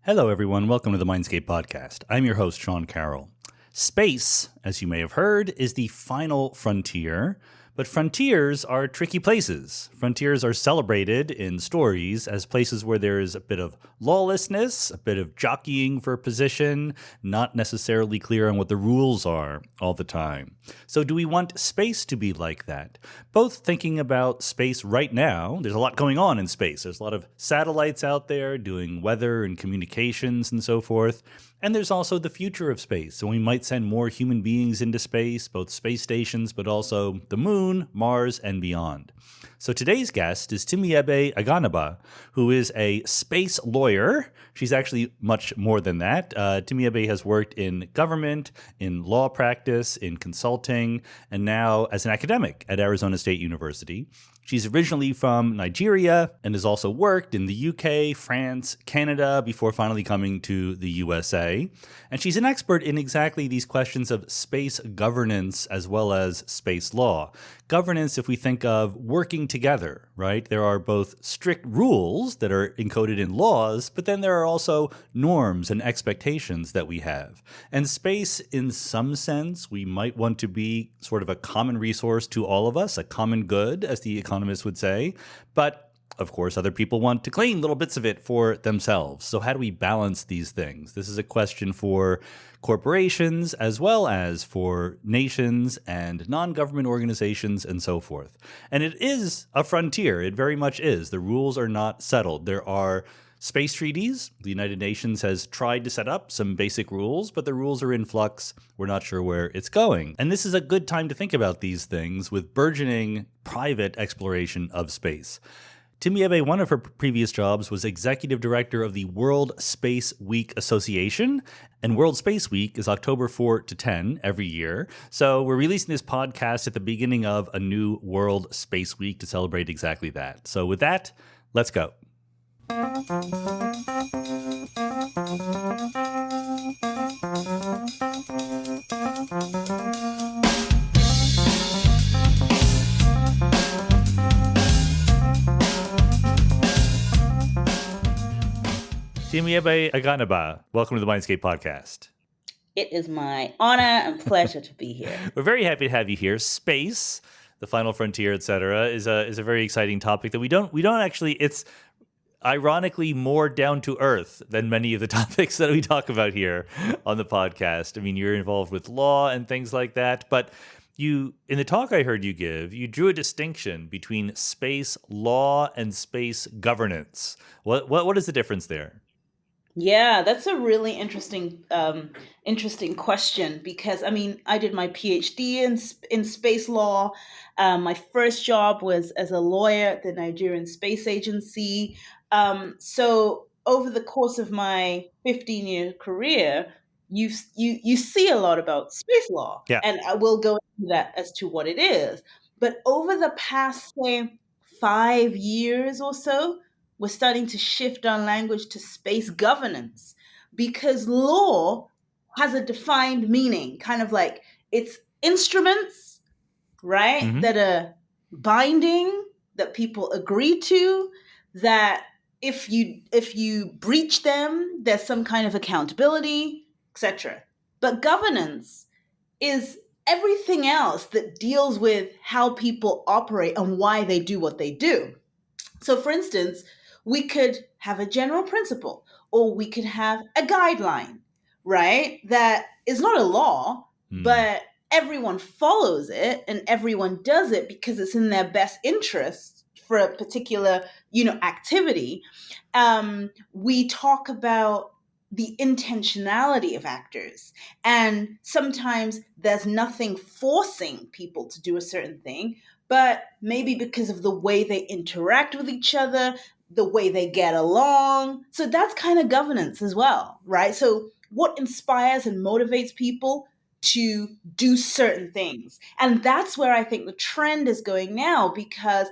Hello, everyone. Welcome to the Mindscape podcast. I'm your host, Sean Carroll. Space, as you may have heard, is the final frontier, but frontiers are tricky places. Frontiers are celebrated in stories as places where there is a bit of lawlessness, a bit of jockeying for position, not necessarily clear on what the rules are all the time. So do we want space to be like that? Both thinking about space right now, there's a lot going on in space. There's a lot of satellites out there doing weather and communications and so forth. And there's also the future of space. So we might send more human beings into space, both space stations, but also the moon, Mars, and beyond. So today's guest is Timiebi Aganaba, who is a space lawyer. She's actually much more than that. Timiebi has worked in government, in law practice, in consulting, and now as an academic at Arizona State University. She's originally from Nigeria and has also worked in the UK, France, Canada, before finally coming to the USA. And she's an expert in exactly these questions of space governance as well as space law. Governance, if we think of working together, right? There are both strict rules that are encoded in laws, but then there are also norms and expectations that we have. And space, in some sense, we might want to be sort of a common resource to all of us, a common good, as the economists would say. But of course, other people want to claim little bits of it for themselves. So how do we balance these things? This is a question for corporations as well as for nations and non-government organizations and so forth. And it is a frontier. It very much is. The rules are not settled. There are space treaties. The United Nations has tried to set up some basic rules, but the rules are in flux. We're not sure where it's going. And this is a good time to think about these things with burgeoning private exploration of space. Timiebi, one of her previous jobs was executive director of the World Space Week Association, and World Space Week is October 4 to 10 every year. So we're releasing this podcast at the beginning of a new World Space Week to celebrate exactly that. So with that, let's go. Timiebi Aganaba, welcome to the Mindscape podcast. It is my honor and pleasure to be here. We're very happy to have you here. Space, the final frontier, etc., is a very exciting topic that we don't actually. It's ironically more down to earth than many of the topics that we talk about here on the podcast. I mean, you're involved with law and things like that, but in the talk I heard you give, you drew a distinction between space law and space governance. What is the difference there? Yeah, that's a really interesting question because I did my PhD in space law. My first job was as a lawyer at the Nigerian Space Agency. So over the course of my 15-year career, you see a lot about space law, yeah. And I will go into that as to what it is. But over the past, say, 5 years or so, we're starting to shift our language to space governance because law has a defined meaning, kind of like it's instruments, right, Mm-hmm. that are binding, that people agree to, that if you breach them, there's some kind of accountability, etc. But governance is everything else that deals with how people operate and why they do what they do. So, for instance, we could have a general principle or we could have a guideline, right? That is not a law, but everyone follows it and everyone does it because it's in their best interest for a particular, activity. We talk about the intentionality of actors. And sometimes there's nothing forcing people to do a certain thing, but maybe because of the way they interact with each other, the way they get along. So that's kind of governance as well, right? So what inspires and motivates people to do certain things? And that's where I think the trend is going now, because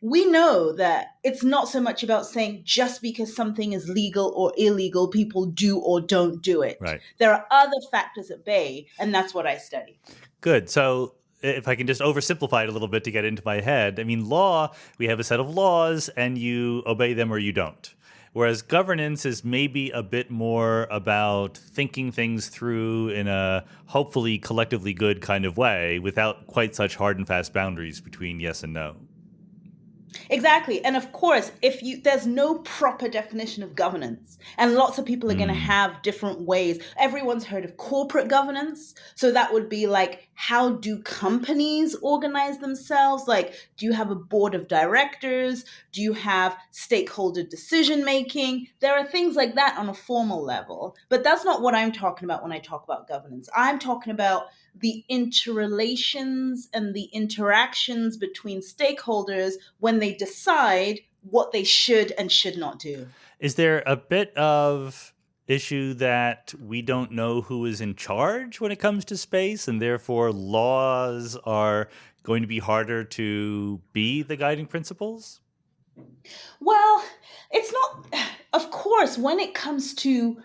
we know that it's not so much about saying just because something is legal or illegal, people do or don't do it. Right. There are other factors at bay, and that's what I study. Good. So if I can just oversimplify it a little bit to get into my head, I mean, law, we have a set of laws and you obey them or you don't. whereas governance is maybe a bit more about thinking things through in a hopefully collectively good kind of way without quite such hard and fast boundaries between yes and no. Exactly. And of course, if you there's no proper definition of governance, and lots of people are going to have different ways. Everyone's heard of corporate governance. So that would be like, how do companies organize themselves? Like, do you have a board of directors? Do you have stakeholder decision making? There are things like that on a formal level. But that's not what I'm talking about when I talk about governance. I'm talking about the interrelations and the interactions between stakeholders when they decide what they should and should not do. Is there a bit of issue that we don't know who is in charge when it comes to space, and therefore laws are going to be harder to be the guiding principles? Well, it's not, of course, when it comes to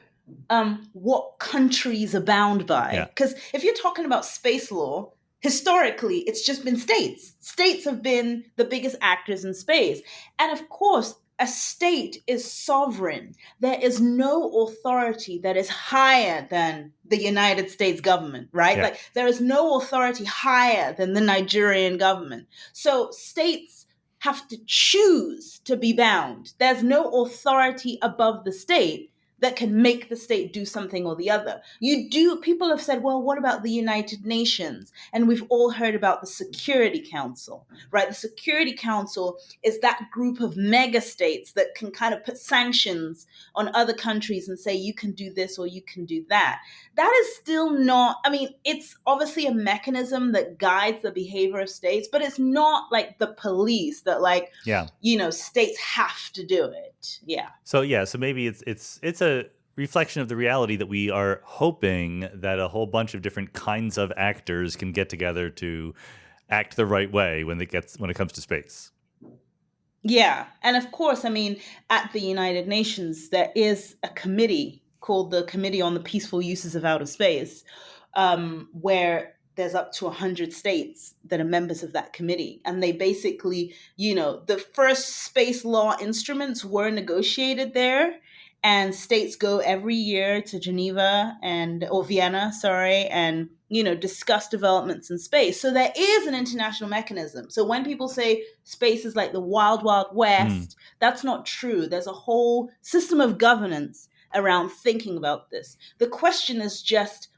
what countries are bound by. Yeah. Because if you're talking about space law, historically, it's just been states. States have been the biggest actors in space. And of course, a state is sovereign. There is no authority that is higher than the United States government, right? Yeah. Like, there is no authority higher than the Nigerian government. So states have to choose to be bound. There's no authority above the state that can make the state do something or the other. People have said, well, what about the United Nations? And we've all heard about the Security Council, right? The Security Council is that group of mega states that can kind of put sanctions on other countries and say, you can do this or you can do that. That is still not, I mean, it's obviously a mechanism that guides the behavior of states, but it's not like the police that states have to do it. Yeah. So maybe it's a reflection of the reality that we are hoping that a whole bunch of different kinds of actors can get together to act the right way when it comes to space. Yeah. And of course, I mean, at the United Nations, there is a committee called the Committee on the Peaceful Uses of Outer Space, where there's up to 100 states that are members of that committee. And they basically, the first space law instruments were negotiated there. And states go every year to Geneva or Vienna, and, discuss developments in space. So there is an international mechanism. So when people say space is like the wild, wild west, that's not true. There's a whole system of governance around thinking about this. The question is just,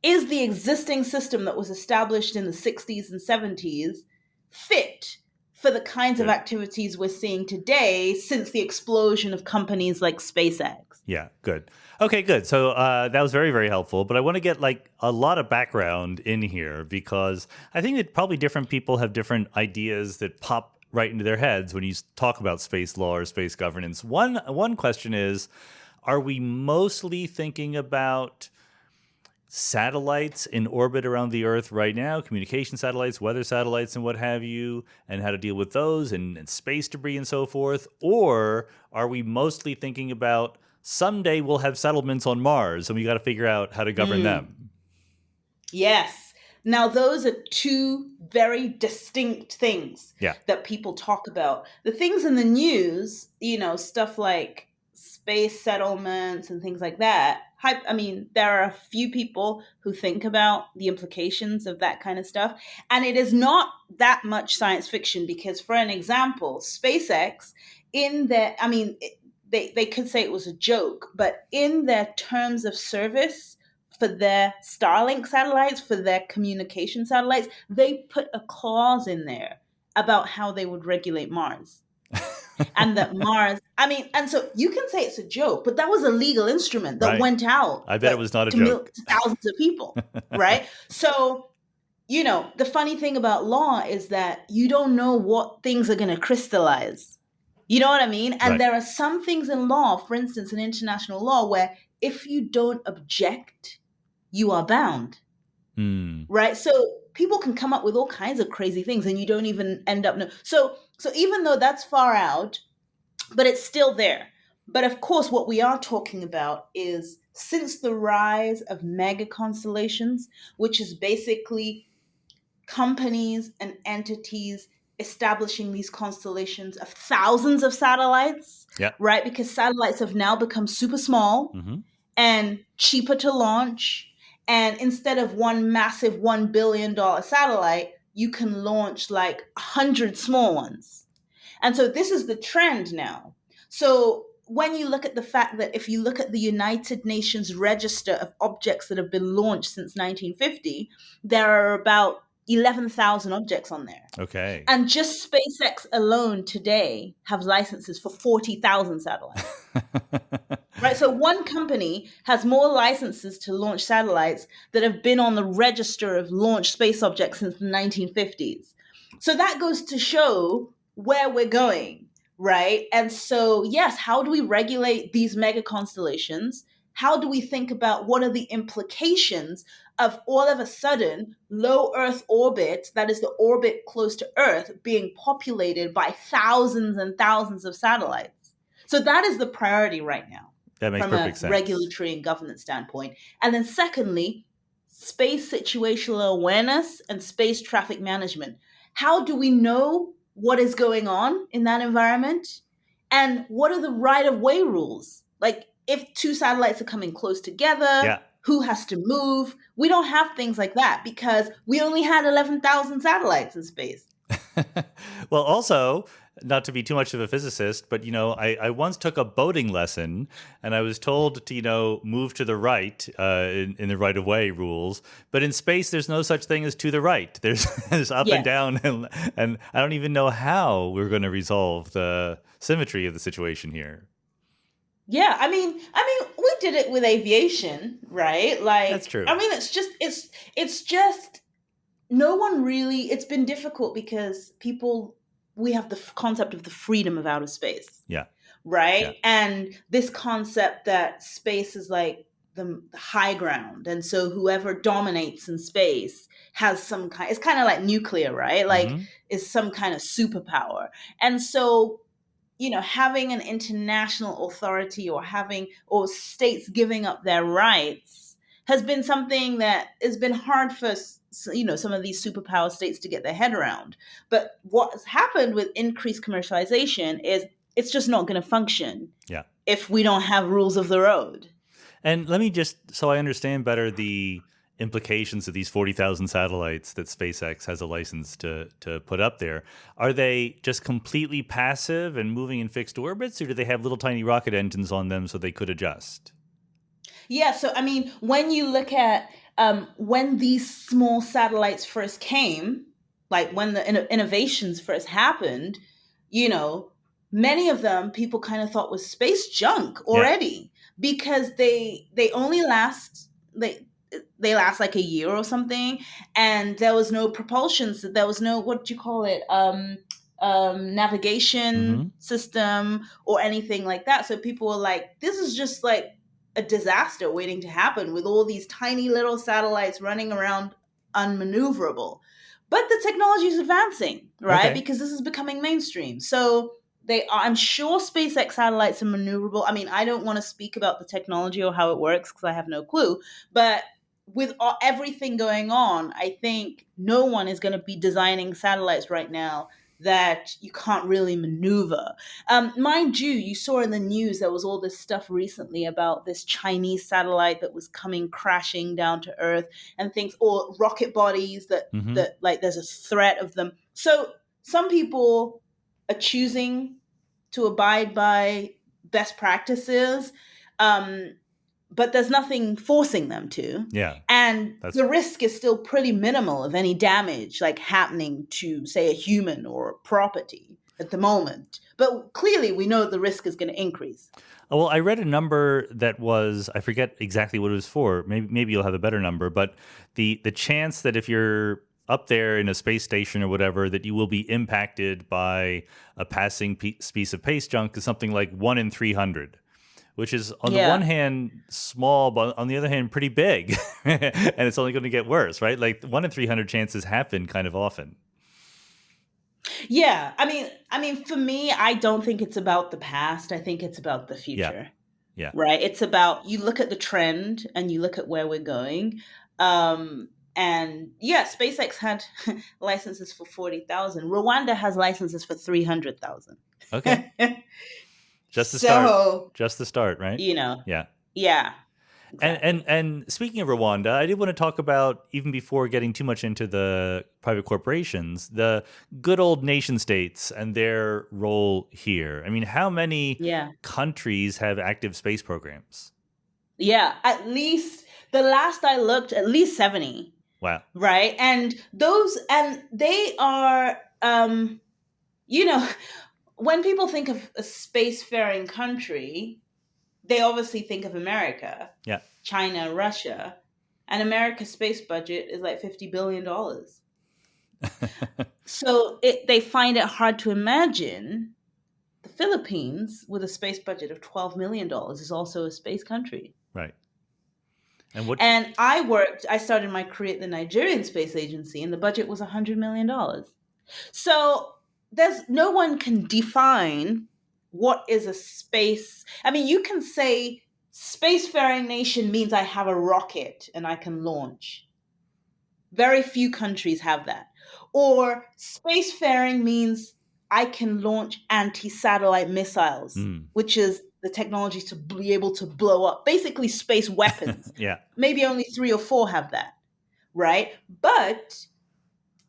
is the existing system that was established in the 60s and 70s fit for the kinds of activities we're seeing today since the explosion of companies like SpaceX? Yeah, good. Okay, good. So that was very, very helpful. But I want to get a lot of background in here because I think that probably different people have different ideas that pop right into their heads when you talk about space law or space governance. One question is, are we mostly thinking about satellites in orbit around the Earth right now, communication satellites, weather satellites, and what have you, and how to deal with those and space debris and so forth? Or are we mostly thinking about someday we'll have settlements on Mars and we got to figure out how to govern them? Yes. Now, those are two very distinct things that people talk about. The things in the news, stuff like space settlements and things like that. I mean, there are a few people who think about the implications of that kind of stuff. And it is not that much science fiction because, for an example, SpaceX, they could say it was a joke, but in their terms of service for their Starlink satellites, for their communication satellites, they put a clause in there about how they would regulate Mars. And that Mars, and so you can say it's a joke, but that was a legal instrument that went out. I bet it was not a joke. To thousands of people, right? So, the funny thing about law is that you don't know what things are going to crystallize. You know what I mean? And there are some things in law, for instance, in international law, where if you don't object, you are bound. Right? So people can come up with all kinds of crazy things and you don't even end up. So even though that's far out, but it's still there. But of course, what we are talking about is since the rise of mega constellations, which is basically companies and entities establishing these constellations of thousands of satellites, Yeah. right? Because satellites have now become super small Mm-hmm. and cheaper to launch. And instead of one massive $1 billion satellite, you can launch like 100 small ones. And so this is the trend now. So when you look at the fact that if you look at the United Nations register of objects that have been launched since 1950, there are about 11,000 objects on there. Okay. And just SpaceX alone today have licenses for 40,000 satellites. Right? So one company has more licenses to launch satellites that have been on the register of launched space objects since the 1950s. So that goes to show where we're going, right? And so, yes, how do we regulate these mega constellations? How do we think about what are the implications of all of a sudden low Earth orbit, that is the orbit close to Earth, being populated by thousands and thousands of satellites? So that is the priority right now That makes from a perfect sense. regulatory and governance standpoint. And then secondly, space situational awareness and space traffic management. How do we know what is going on in that environment? And what are the right of way rules? Like if two satellites are coming close together, Yeah. who has to move? We don't have things like that because we only had 11,000 satellites in space. Well, also, not to be too much of a physicist, but, I once took a boating lesson and I was told to, move to the right in the right of way rules. But in space, there's no such thing as to the right. There's up and down. And I don't even know how we're going to resolve the symmetry of the situation here. Yeah, I mean, we did it with aviation, right? Like, That's true. I mean, it's just no one really. It's been difficult because we have the concept of the freedom of outer space. Yeah. Right. Yeah. And this concept that space is like the high ground, and so whoever dominates in space has some kind. It's kind of like nuclear, right? Like, is some kind of superpower, and so. Having an international authority or states giving up their rights has been something that has been hard for, some of these superpower states to get their head around. But what has happened with increased commercialization is it's just not going to function if we don't have rules of the road. And let me just, so I understand better the implications of these 40,000 satellites that SpaceX has a license to put up there. Are they just completely passive and moving in fixed orbits, or do they have little tiny rocket engines on them so they could adjust? Yeah, so I mean, when you look at when these small satellites first came, like when the innovations first happened, many of them people kind of thought was space junk already because they only last they last like a year or something, and there was no propulsion, so there was no, what do you call it, navigation system or anything like that. So people were like, this is just like a disaster waiting to happen with all these tiny little satellites running around unmaneuverable. But the technology is advancing, right? Okay. Because this is becoming mainstream. So I'm sure SpaceX satellites are maneuverable. I mean, I don't want to speak about the technology or how it works because I have no clue. But with everything going on, I think no one is going to be designing satellites right now that you can't really maneuver. Mind you, you saw in the news there was all this stuff recently about this Chinese satellite that was coming crashing down to Earth and things, or rocket bodies that like there's a threat of them. So some people are choosing to abide by best practices, but there's nothing forcing them to. Yeah. And the risk is still pretty minimal of any damage like happening to, say, a human or property at the moment. But clearly we know the risk is going to increase. Oh, well, I read a number that was, I forget exactly what it was for. Maybe you'll have a better number, but the chance that if you're up there in a space station or whatever, that you will be impacted by a passing piece of space junk is something like 1 in 300. Which is, on the one hand, small, but on the other hand, pretty big. And it's only going to get worse, right? Like 1 in 300 chances happen kind of often. Yeah. I mean, for me, I don't think it's about the past. I think it's about the future. Yeah. Right? It's about, you look at the trend and you look at where we're going. And yeah, SpaceX had licenses for 40,000. Rwanda has licenses for 300,000. Okay. Just the start. So, Just the start, right? you know, Yeah. yeah, And exactly. speaking of Rwanda, I did want to talk about, even before getting too much into the private corporations, the good old nation states and their role here. I mean, how many Yeah. countries have active space programs? Yeah, at least the last I looked, at least 70, Wow. right? And they are, you know, when people think of a spacefaring country, they obviously think of America, Yeah. China, Russia, and America's space budget is like $50 billion. So they find it hard to imagine the Philippines, with a space budget of $12 million, is also a space country. Right. And what? And I started my career at the Nigerian Space Agency, and the budget was $100 million. So there's no one can define what is a space. I mean, you can say spacefaring nation means I have a rocket and I can launch. Very few countries have that. Or spacefaring means I can launch anti-satellite missiles, Mm. which is the technology to be able to blow up, basically space weapons. Yeah. Maybe only 3 or 4 have that, right? But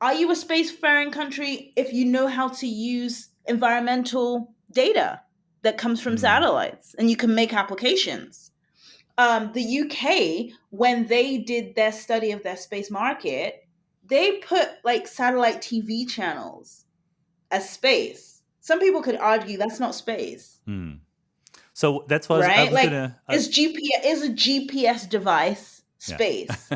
are you a spacefaring country if you know how to use environmental data that comes from Mm. satellites and you can make applications? The UK, when they did their study of their space market, they put like satellite TV channels as space. Some people could argue that's not space, Mm. So that's what I right? was Like, gonna. is a GPS device Yeah. space,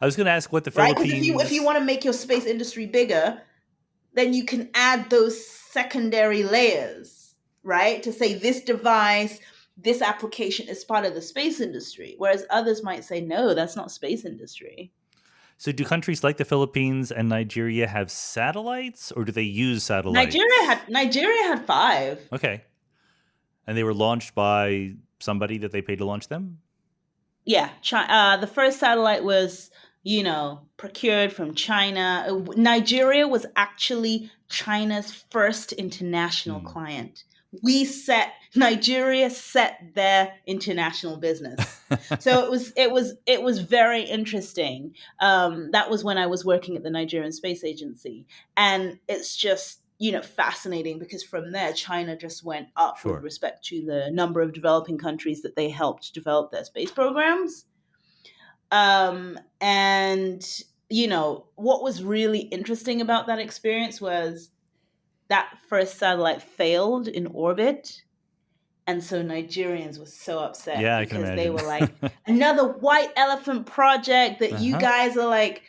I was gonna ask what the right? Because if you Philippines. want to make your space industry bigger, then you can add those secondary layers, right? To say this device, this application is part of the space industry, whereas others might say, no, that's not space industry. So do countries like the Philippines and Nigeria have satellites, or do they use Nigeria satellites? had Nigeria had 5. Okay. And they were launched by somebody that they paid to launch them? Yeah, the first satellite was, procured from China. Nigeria was actually China's first international Hmm. client. Nigeria set their international business. So it was very interesting. That was when I was working at the Nigerian Space Agency, and it's just fascinating because from there China just went up with Sure. respect to the number of developing countries that they helped develop their space programs. And what was really interesting about that experience was that first satellite failed in orbit. And so Nigerians were so upset Yeah, I can because they imagine. were like, another white elephant project that you Uh-huh. guys are like,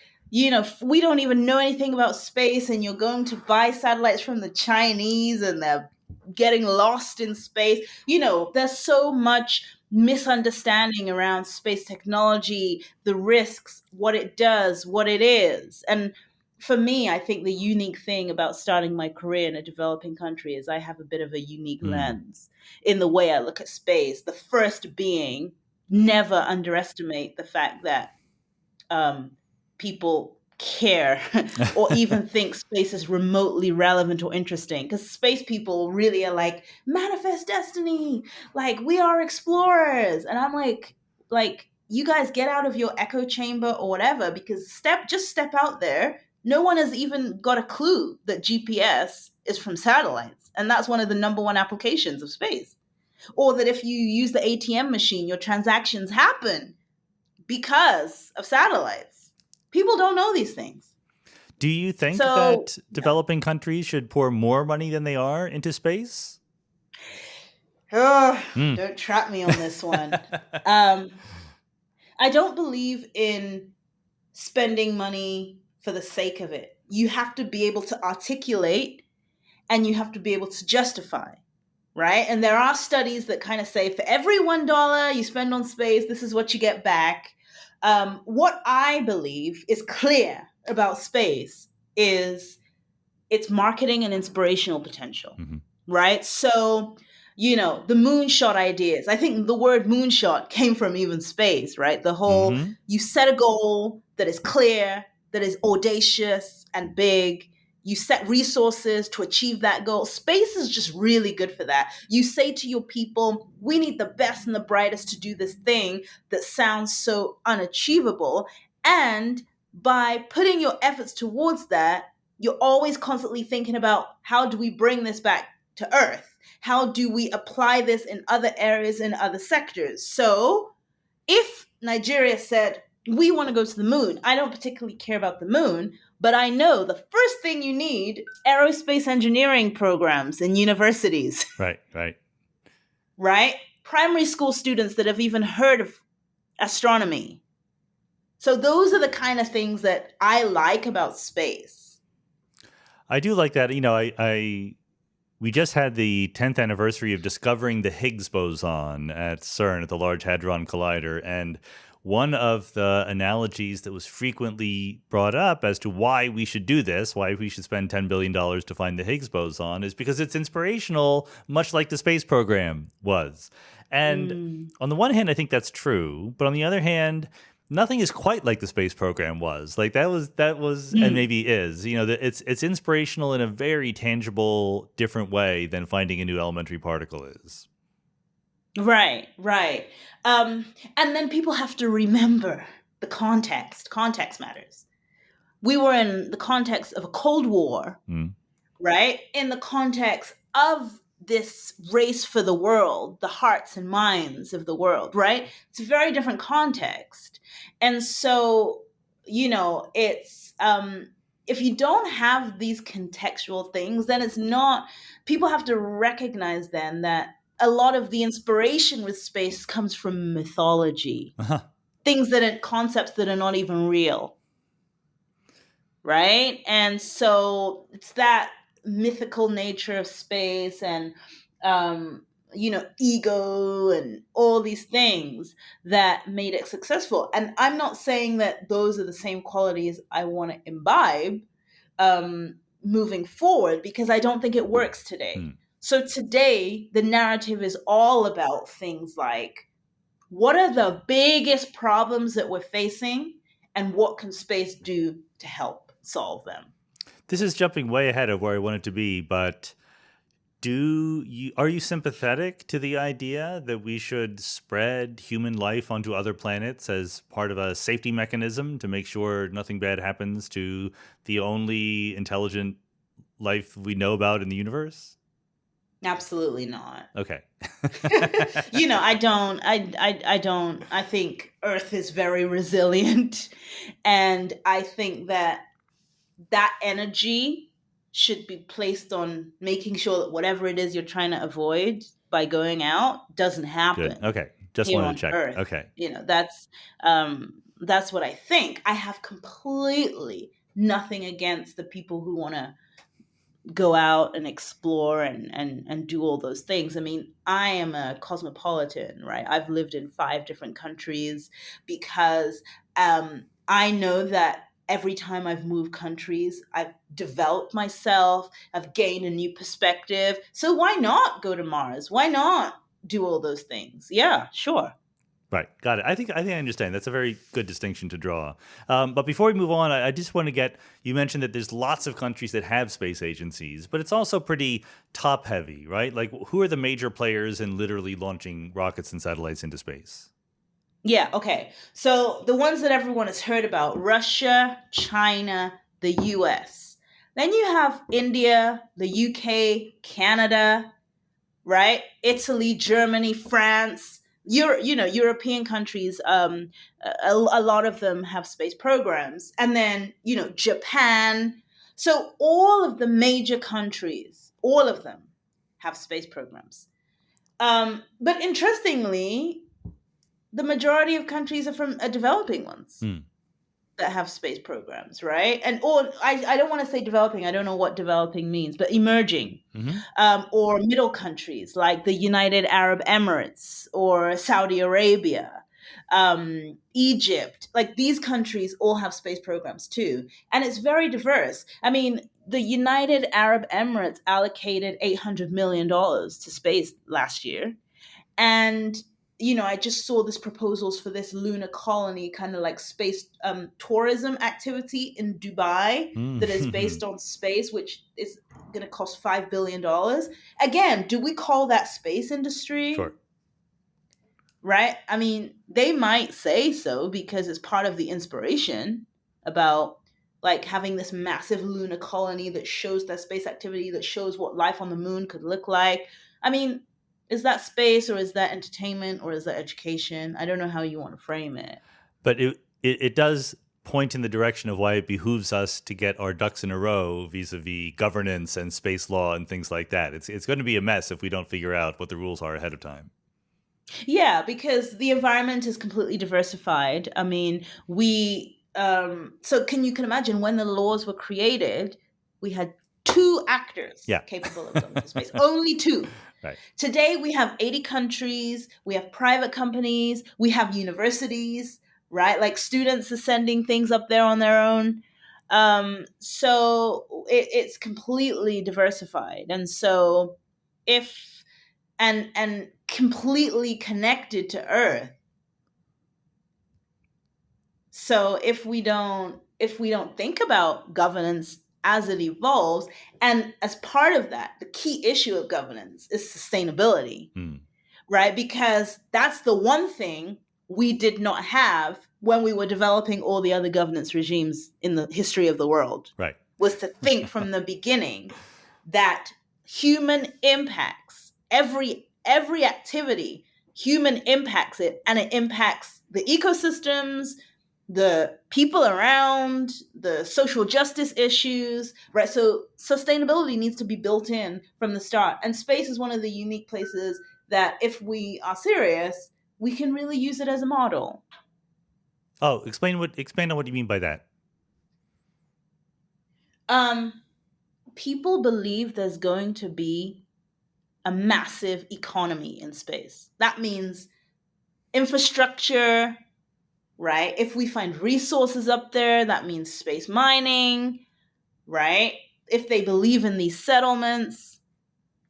we don't even know anything about space, and you're going to buy satellites from the Chinese and they're getting lost in space. There's so much misunderstanding around space technology, the risks, what it does, what it is. And for me, I think the unique thing about starting my career in a developing country is I have a bit of a unique Hmm. lens in the way I look at space. The first being, never underestimate the fact that people care or even think space is remotely relevant or interesting, because space people really are like, manifest destiny, like we are explorers. And I'm like, you guys get out of your echo chamber or whatever, because just step out there. No one has even got a clue that GPS is from satellites, and that's one of the number one applications of space. Or that if you use the ATM machine, your transactions happen because of satellites. People don't know these things. Do you think So, that yeah. developing countries should pour more money than they are into space? Ugh, Hmm. don't trap me on this one. Um, I don't believe in spending money for the sake of it. You have to be able to articulate, and you have to be able to justify, right? And there are studies that kind of say for every $1 you spend on space, this is what you get back. What I believe is clear about space is its marketing and inspirational potential, Mhm. right? So The moonshot ideas. I think the word moonshot came from even space, right? The whole, Mm-hmm. you set a goal that is clear, that is audacious and big. You set resources to achieve that goal. Space is just really good for that. You say to your people, we need the best and the brightest to do this thing that sounds so unachievable. And by putting your efforts towards that, you're always constantly thinking about, how do we bring this back to Earth? How do we apply this in other areas, in other sectors? So if Nigeria said, we want to go to the moon, I don't particularly care about the moon, but I know the first thing you need, aerospace engineering programs in universities, Right, right. right? Primary school students that have even heard of astronomy. So those are the kind of things that I like about space. I do like that. We just had the 10th anniversary of discovering the Higgs boson at CERN, at the Large Hadron Collider. And one of the analogies that was frequently brought up as to why we should do this, why we should spend $10 billion to find the Higgs boson, is because it's inspirational, much like the space program was. And on the one hand, I think that's true. But on the other hand, nothing is quite like the space program was. Like that was, and maybe is. It's inspirational in a very tangible, different way than finding a new elementary particle is. Right, right. And then people have to remember the context. Context matters. We were in the context of a Cold War, right? In the context of this race for the world, the hearts and minds of the world, right? It's a very different context. And so, it's if you don't have these contextual things, then it's not, people have to recognize then that a lot of the inspiration with space comes from mythology, things concepts that are not even real. Right? And so it's that mythical nature of space and, ego and all these things that made it successful. And I'm not saying that those are the same qualities I want to imbibe moving forward, because I don't think it works today. So today, the narrative is all about things like, what are the biggest problems that we're facing, and what can space do to help solve them? This is jumping way ahead of where I wanted to be, but are you sympathetic to the idea that we should spread human life onto other planets as part of a safety mechanism to make sure nothing bad happens to the only intelligent life we know about in the universe? Absolutely not. Okay. I don't. I think Earth is very resilient, and I think that energy should be placed on making sure that whatever it is you're trying to avoid by going out doesn't happen. Good. Okay. Just here wanted on to check. Earth. Okay. That's what I think. I have completely nothing against the people who want to go out and explore and do all those things. I mean, I am a cosmopolitan, right? I've lived in 5 different countries because I know that every time I've moved countries, I've developed myself, I've gained a new perspective. So why not go to Mars? Why not do all those things? Yeah, sure. Right. Got it. I think I understand. That's a very good distinction to draw. But before we move on, I just want to you mentioned that there's lots of countries that have space agencies, but it's also pretty top heavy, right? Like, who are the major players in literally launching rockets and satellites into space? Yeah, okay. So the ones that everyone has heard about: Russia, China, the US. Then you have India, the UK, Canada, right? Italy, Germany, France, European countries. A lot of them have space programs. And then, Japan. So all of the major countries, all of them have space programs. But interestingly, the majority of countries are from developing ones that have space programs, right? I don't want to say developing. I don't know what developing means, but emerging, or middle countries like the United Arab Emirates or Saudi Arabia, Egypt. Like, these countries all have space programs too, and it's very diverse. I mean, the United Arab Emirates allocated $800 million to space last year. And, I just saw this proposals for this lunar colony, kind of like space tourism activity in Dubai that is based on space, which is going to cost $5 billion. Again, do we call that space industry? Sure. Right? I mean, they might say so because it's part of the inspiration about like having this massive lunar colony that shows that space activity, that shows what life on the moon could look like. I mean, is that space or is that entertainment or is that education? I don't know how you want to frame it. But it does point in the direction of why it behooves us to get our ducks in a row vis-a-vis governance and space law and things like that. It's going to be a mess if we don't figure out what the rules are ahead of time. Yeah, because the environment is completely diversified. I mean, so can you imagine when the laws were created, we had two actors capable of going to space, only two. Right. Today we have 80 countries, we have private companies, we have universities, right? Like students are sending things up there on their own. So it's completely diversified. And so and completely connected to Earth. So if we don't think about governance as it evolves, and as part of that, the key issue of governance is sustainability, right? Because that's the one thing we did not have when we were developing all the other governance regimes in the history of the world. Right. Was to think from the beginning that human impacts every activity, human impacts it, and it impacts the ecosystems, the people around, the social justice issues, right? So sustainability needs to be built in from the start. And space is one of the unique places that if we are serious, we can really use it as a model. Oh, explain on what you mean by that. People believe there's going to be a massive economy in space. That means infrastructure, right? If we find resources up there, that means space mining, right? If they believe in these settlements,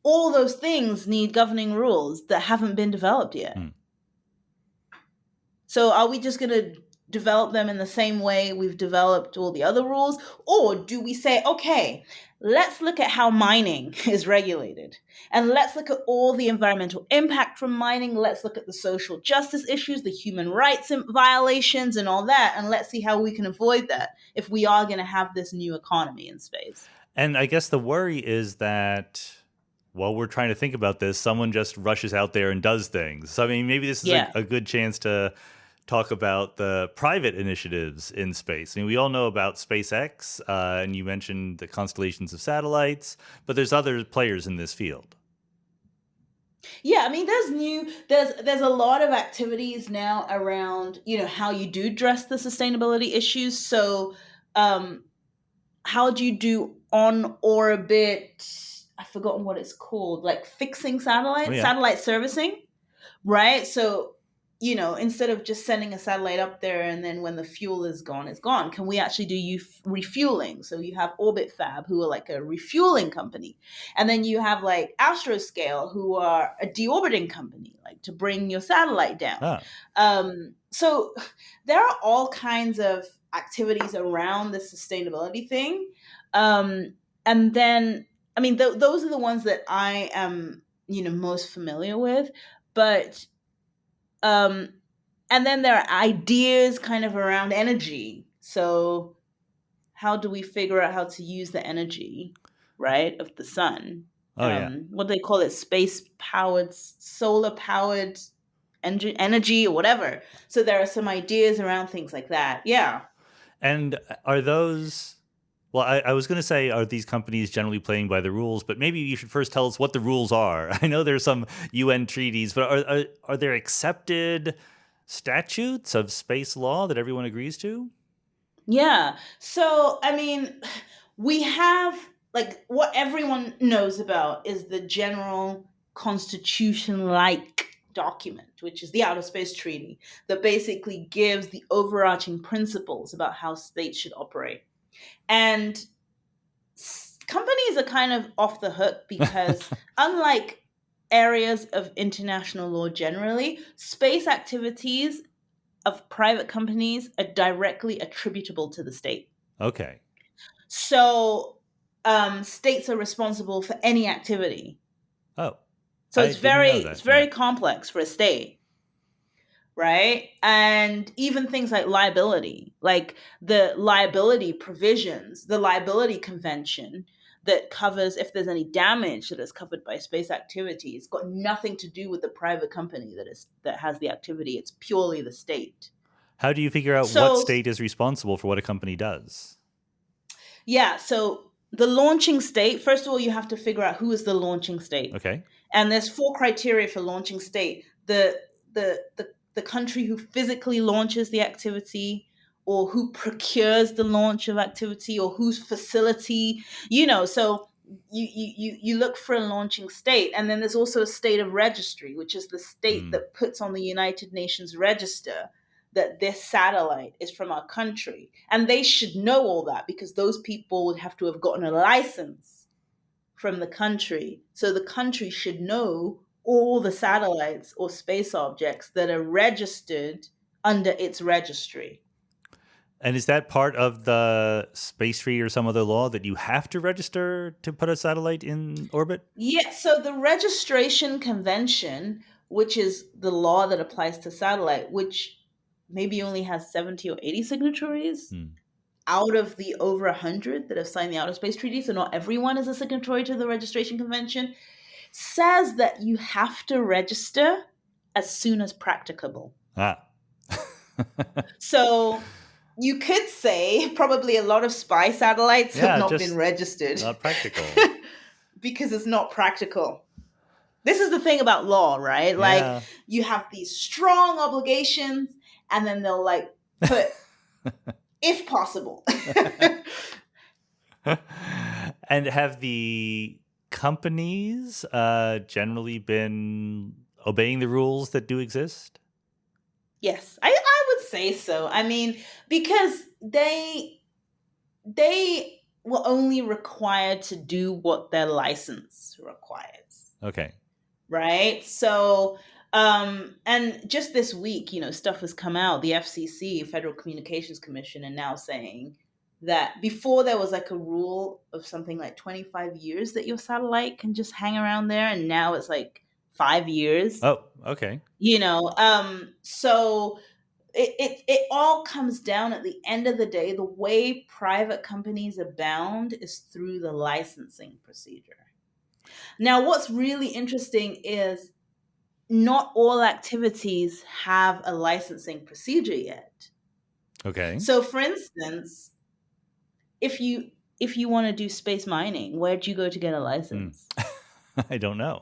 all those things need governing rules that haven't been developed yet. So are we just going to develop them in the same way we've developed all the other rules? Or do we say, okay, let's look at how mining is regulated and let's look at all the environmental impact from mining. Let's look at the social justice issues, the human rights violations and all that. And let's see how we can avoid that if we are going to have this new economy in space. And I guess the worry is that while we're trying to think about this, someone just rushes out there and does things. So, I mean, maybe this is a good chance to talk about the private initiatives in space. I mean, we all know about SpaceX, and you mentioned the constellations of satellites, but there's other players in this field. Yeah, I mean, there's a lot of activities now around, how you do address the sustainability issues. So, how do you do on orbit? I've forgotten what it's called, like fixing satellites, satellite servicing, right? So, instead of just sending a satellite up there and then when the fuel is gone, it's gone. Can we actually do refueling? So you have Orbit Fab, who are like a refueling company. And then you have like Astroscale, who are a deorbiting company, like to bring your satellite down. So there are all kinds of activities around the sustainability thing. And then, I mean, those are the ones that I am, most familiar with. But and then there are ideas kind of around energy. So how do we figure out how to use the energy, right, of the sun? What do they call it? Space-powered, solar-powered energy or whatever. So there are some ideas around things like that. Yeah. And are those... Well, I was going to say, are these companies generally playing by the rules? But maybe you should first tell us what the rules are. I know there's some UN treaties, but are there accepted statutes of space law that everyone agrees to? Yeah. So, I mean, we have, like, what everyone knows about is the general constitution-like document, which is the Outer Space Treaty, that basically gives the overarching principles about how states should operate. And companies are kind of off the hook because unlike areas of international law generally, space activities of private companies are directly attributable to the state. Okay. So states are responsible for any activity. Oh, So I didn't know it's that. Yeah. very complex for a state, right? And even things like liability, like the liability provisions, the liability convention that covers if there's any damage that is covered by space activity, it's got nothing to do with the private company that has the activity. It's purely the state. How do you figure out what So state is responsible for what a company does? yeah, so the launching state, first of all, you have to figure out who is the launching state. Okay. And there's 4 criteria for launching state. The country who physically launches the activity, or who procures the launch of activity, or whose facility, so you look for a launching state. And then there's also a state of registry, which is the state Hmm. that puts on the United Nations register that this satellite is from our country. And they should know all that because those people would have to have gotten a license from the country. So the country should know all the satellites or space objects that are registered under its registry. And is that part of the space treaty or some other law that you have to register to put a satellite in orbit? Yeah, so the registration convention, which is the law that applies to satellite, which maybe only has 70 or 80 signatories Hmm. out of the over 100 that have signed the Outer Space Treaty, so not everyone is a signatory to the registration convention, says that you have to register as soon as practicable. Ah. So you could say probably a lot of spy satellites have Yeah, not just been registered not practical. because it's not practical. This is the thing about law, right? Like Yeah. you have these strong obligations and then they'll like put if possible. And have the companies generally been obeying the rules that do exist? Yes, I would say so. I mean, because they were only required to do what their license requires, Okay. right? So, and just this week, stuff has come out. The FCC, Federal Communications Commission, are now saying that before there was like a rule of something like 25 years that your satellite can just hang around there, and now it's like 5 years. Oh, okay. So it all comes down at the end of the day. The way private companies are bound is through the licensing procedure. Now, what's really interesting is not all activities have a licensing procedure yet. Okay. So, for instance, if you want to do space mining, where'd you go to get a license? I don't know.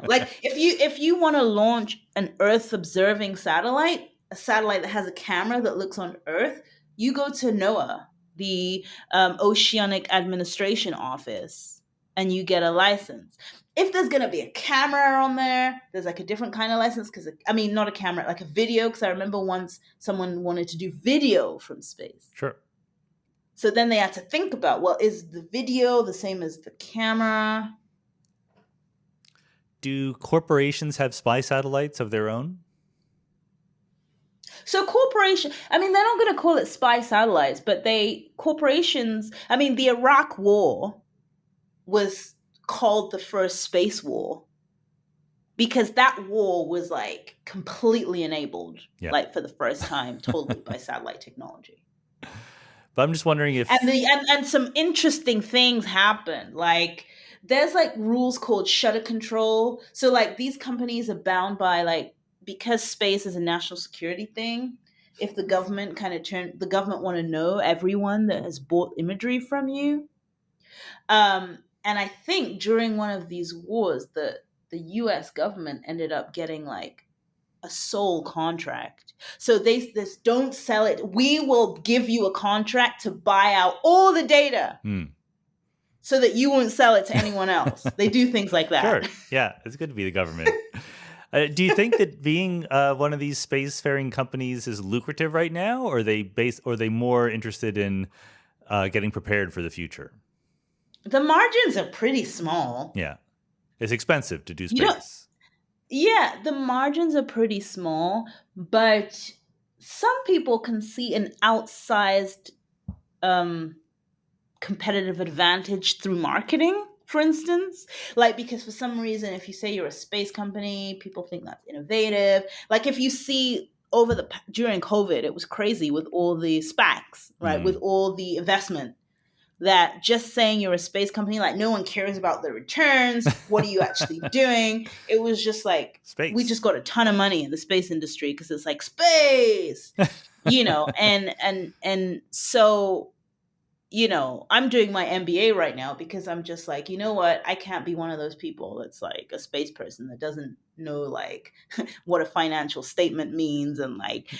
Like if you want to launch an Earth observing satellite, a satellite that has a camera that looks on Earth, you go to NOAA, the Oceanic Administration Office, and you get a license. If there's going to be a camera on there, there's like a different kind of license not a camera, like a video, because I remember once someone wanted to do video from space. Sure. So then they had to think about, well, is the video the same as the camera? Do corporations have spy satellites of their own? So they're not going to call it spy satellites, but the Iraq War was called the first space war because that war was like completely enabled, like for the first time, totally by satellite technology. But I'm just wondering if... And some interesting things happened, like there's like rules called shutter control. So like these companies are bound by like, because space is a national security thing, if the government the government want to know everyone that has bought imagery from you. And I think during one of these wars, the US government ended up getting like a sole contract. So they don't sell it. We will give you a contract to buy out all the data. So that you won't sell it to anyone else. They do things like that. Sure. Yeah, it's good to be the government. Do you think that being one of these spacefaring companies is lucrative right now, or are they more interested in getting prepared for the future? The margins are pretty small. Yeah. It's expensive to do You don't, space. yeah, the margins are pretty small, but some people can see an outsized um, competitive advantage through marketing, for instance. Like, because for some reason, if you say you're a space company, people think that's innovative. Like, if you see during COVID, it was crazy with all the SPACs, right? With Mm. all the investment, that just saying you're a space company, like no one cares about the returns. What are you actually doing? It was just like, we Space. just got a ton of money in the space industry because it's like space, and so, I'm doing my MBA right now because I'm just like, you know what? I can't be one of those people that's like a space person that doesn't know like what a financial statement means and like,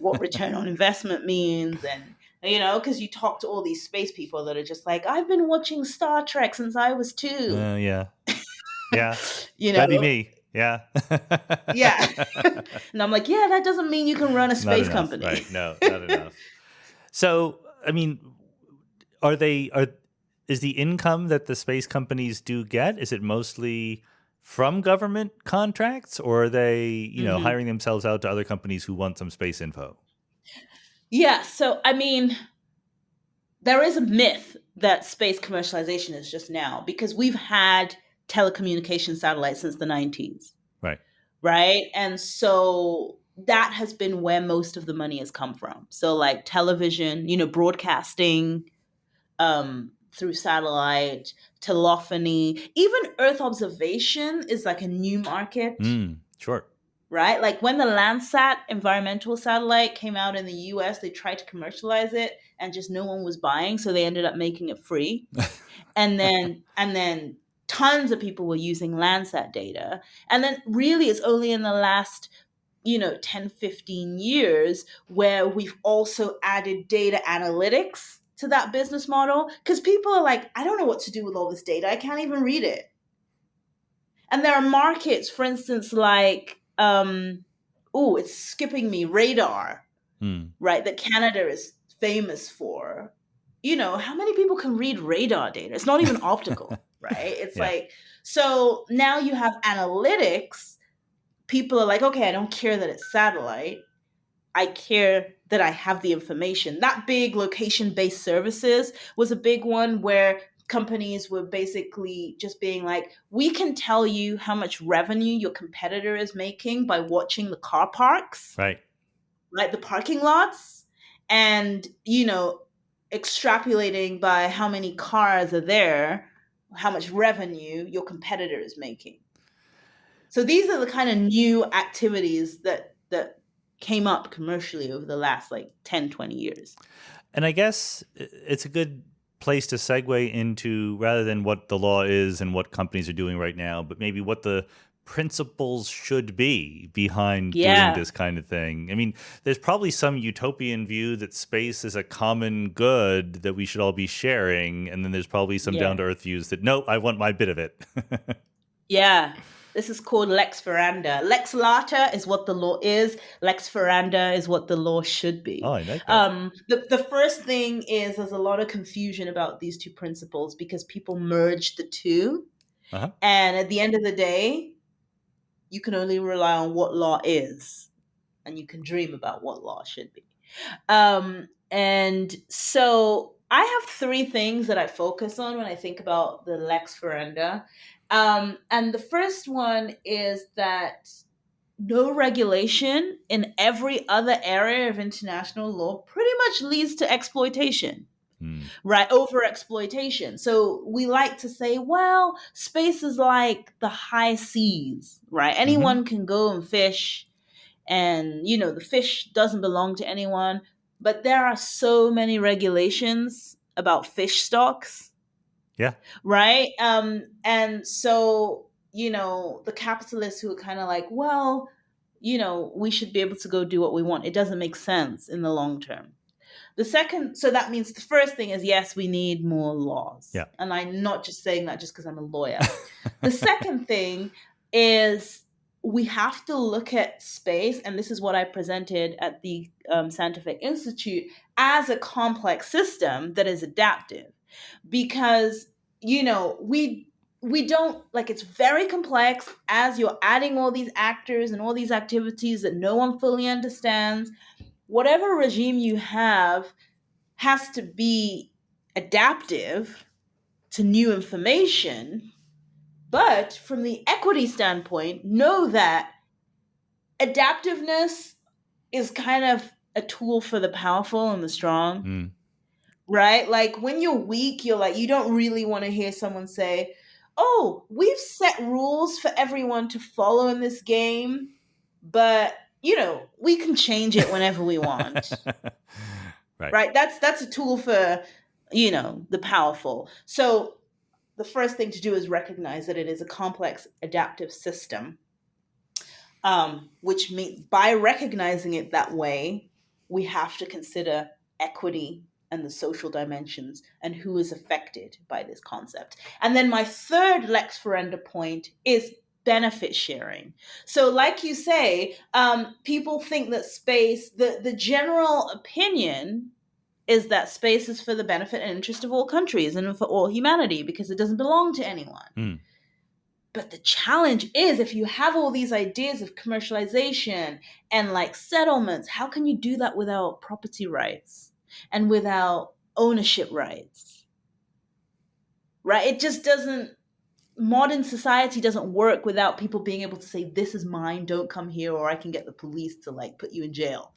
what return on investment means. And, because you talk to all these space people that are just like, I've been watching Star Trek since I was 2, Yeah. Yeah. you That'd be know? me. Yeah. Yeah. And I'm like, yeah, that doesn't mean you can run a Not space enough. company. Right. No, not enough. So, I mean, are they are is the income that the space companies do get, is it mostly from government contracts, or are they, Hmm. hiring themselves out to other companies who want some space info? Yeah. So, I mean, there is a myth that space commercialization is just now because we've had telecommunication satellites since the 90s, Right. right? And so that has been where most of the money has come from. So, like television, broadcasting through satellite, telephony, even Earth observation is like a new market, Sure. right? Like when the Landsat environmental satellite came out in the US, they tried to commercialize it and just no one was buying, so they ended up making it free. And then tons of people were using Landsat data. And then really it's only in the last 10, 15 years where we've also added data analytics to that business model because people are like, I don't know what to do with all this data. I can't even read it. And there are markets, for instance, like, it's skipping me, radar, Hmm. right? That Canada is famous for. How many people can read radar data? It's not even optical, right? It's Yeah. like, so now you have analytics. People are like, okay, I don't care that it's satellite. I care that I have the information. That big location based services was a big one where companies were basically just being like, we can tell you how much revenue your competitor is making by watching the car parks, Right. right? The parking lots, and, extrapolating by how many cars are there, how much revenue your competitor is making. So these are the kind of new activities that came up commercially over the last like 10, 20 years. And I guess it's a good place to segue into, rather than what the law is and what companies are doing right now, but maybe what the principles should be behind doing Yeah. this kind of thing. I mean, there's probably some utopian view that space is a common good that we should all be sharing. And then there's probably some down Yeah. to earth views that, no, I want my bit of it. Yeah. This is called Lex Ferranda. Lex Lata is what the law is. Lex Ferranda is what the law should Oh, be. I like that. The first thing is there's a lot of confusion about these two principles because people merge the two. Uh-huh. And at the end of the day, you can only rely on what law is, and you can dream about what law should be. And so I have three things that I focus on when I think about the Lex Ferranda. And the first one is that no regulation in every other area of international law pretty much leads to exploitation, Hmm. right? Over exploitation. So we like to say, well, space is like the high seas, right? Mm-hmm. Anyone can go and fish, and the fish doesn't belong to anyone. But there are so many regulations about fish stocks, Yeah. right? And so the capitalists who are kind of like, well, we should be able to go do what we want, it doesn't make sense in the long term. So that means the first thing is, yes, we need more laws. Yeah. And I'm not just saying that just because I'm a lawyer. The second thing is we have to look at space, and this is what I presented at the Scientific Institute, as a complex system that is adaptive. Because we don't, like, it's very complex as you're adding all these actors and all these activities that no one fully understands. Whatever regime you have has to be adaptive to new information. But from the equity standpoint, know that adaptiveness is kind of a tool for the powerful and the strong. Mm. Right? Like when you're weak, you're like, you don't really want to hear someone say, oh, we've set rules for everyone to follow in this game, but we can change it whenever we want. Right. Right? That's a tool for, the powerful. So the first thing to do is recognize that it is a complex adaptive system. Which means by recognizing it that way, we have to consider equity and the social dimensions and who is affected by this concept. And then my third lex ferenda point is benefit sharing. So like you say, people think that space, the general opinion is that space is for the benefit and interest of all countries and for all humanity because it doesn't belong to anyone. Mm. But the challenge is, if you have all these ideas of commercialization and like settlements, how can you do that without property rights and without ownership rights? Right? It just doesn't, modern society doesn't work without people being able to say, this is mine, don't come here, or I can get the police to like put you in jail.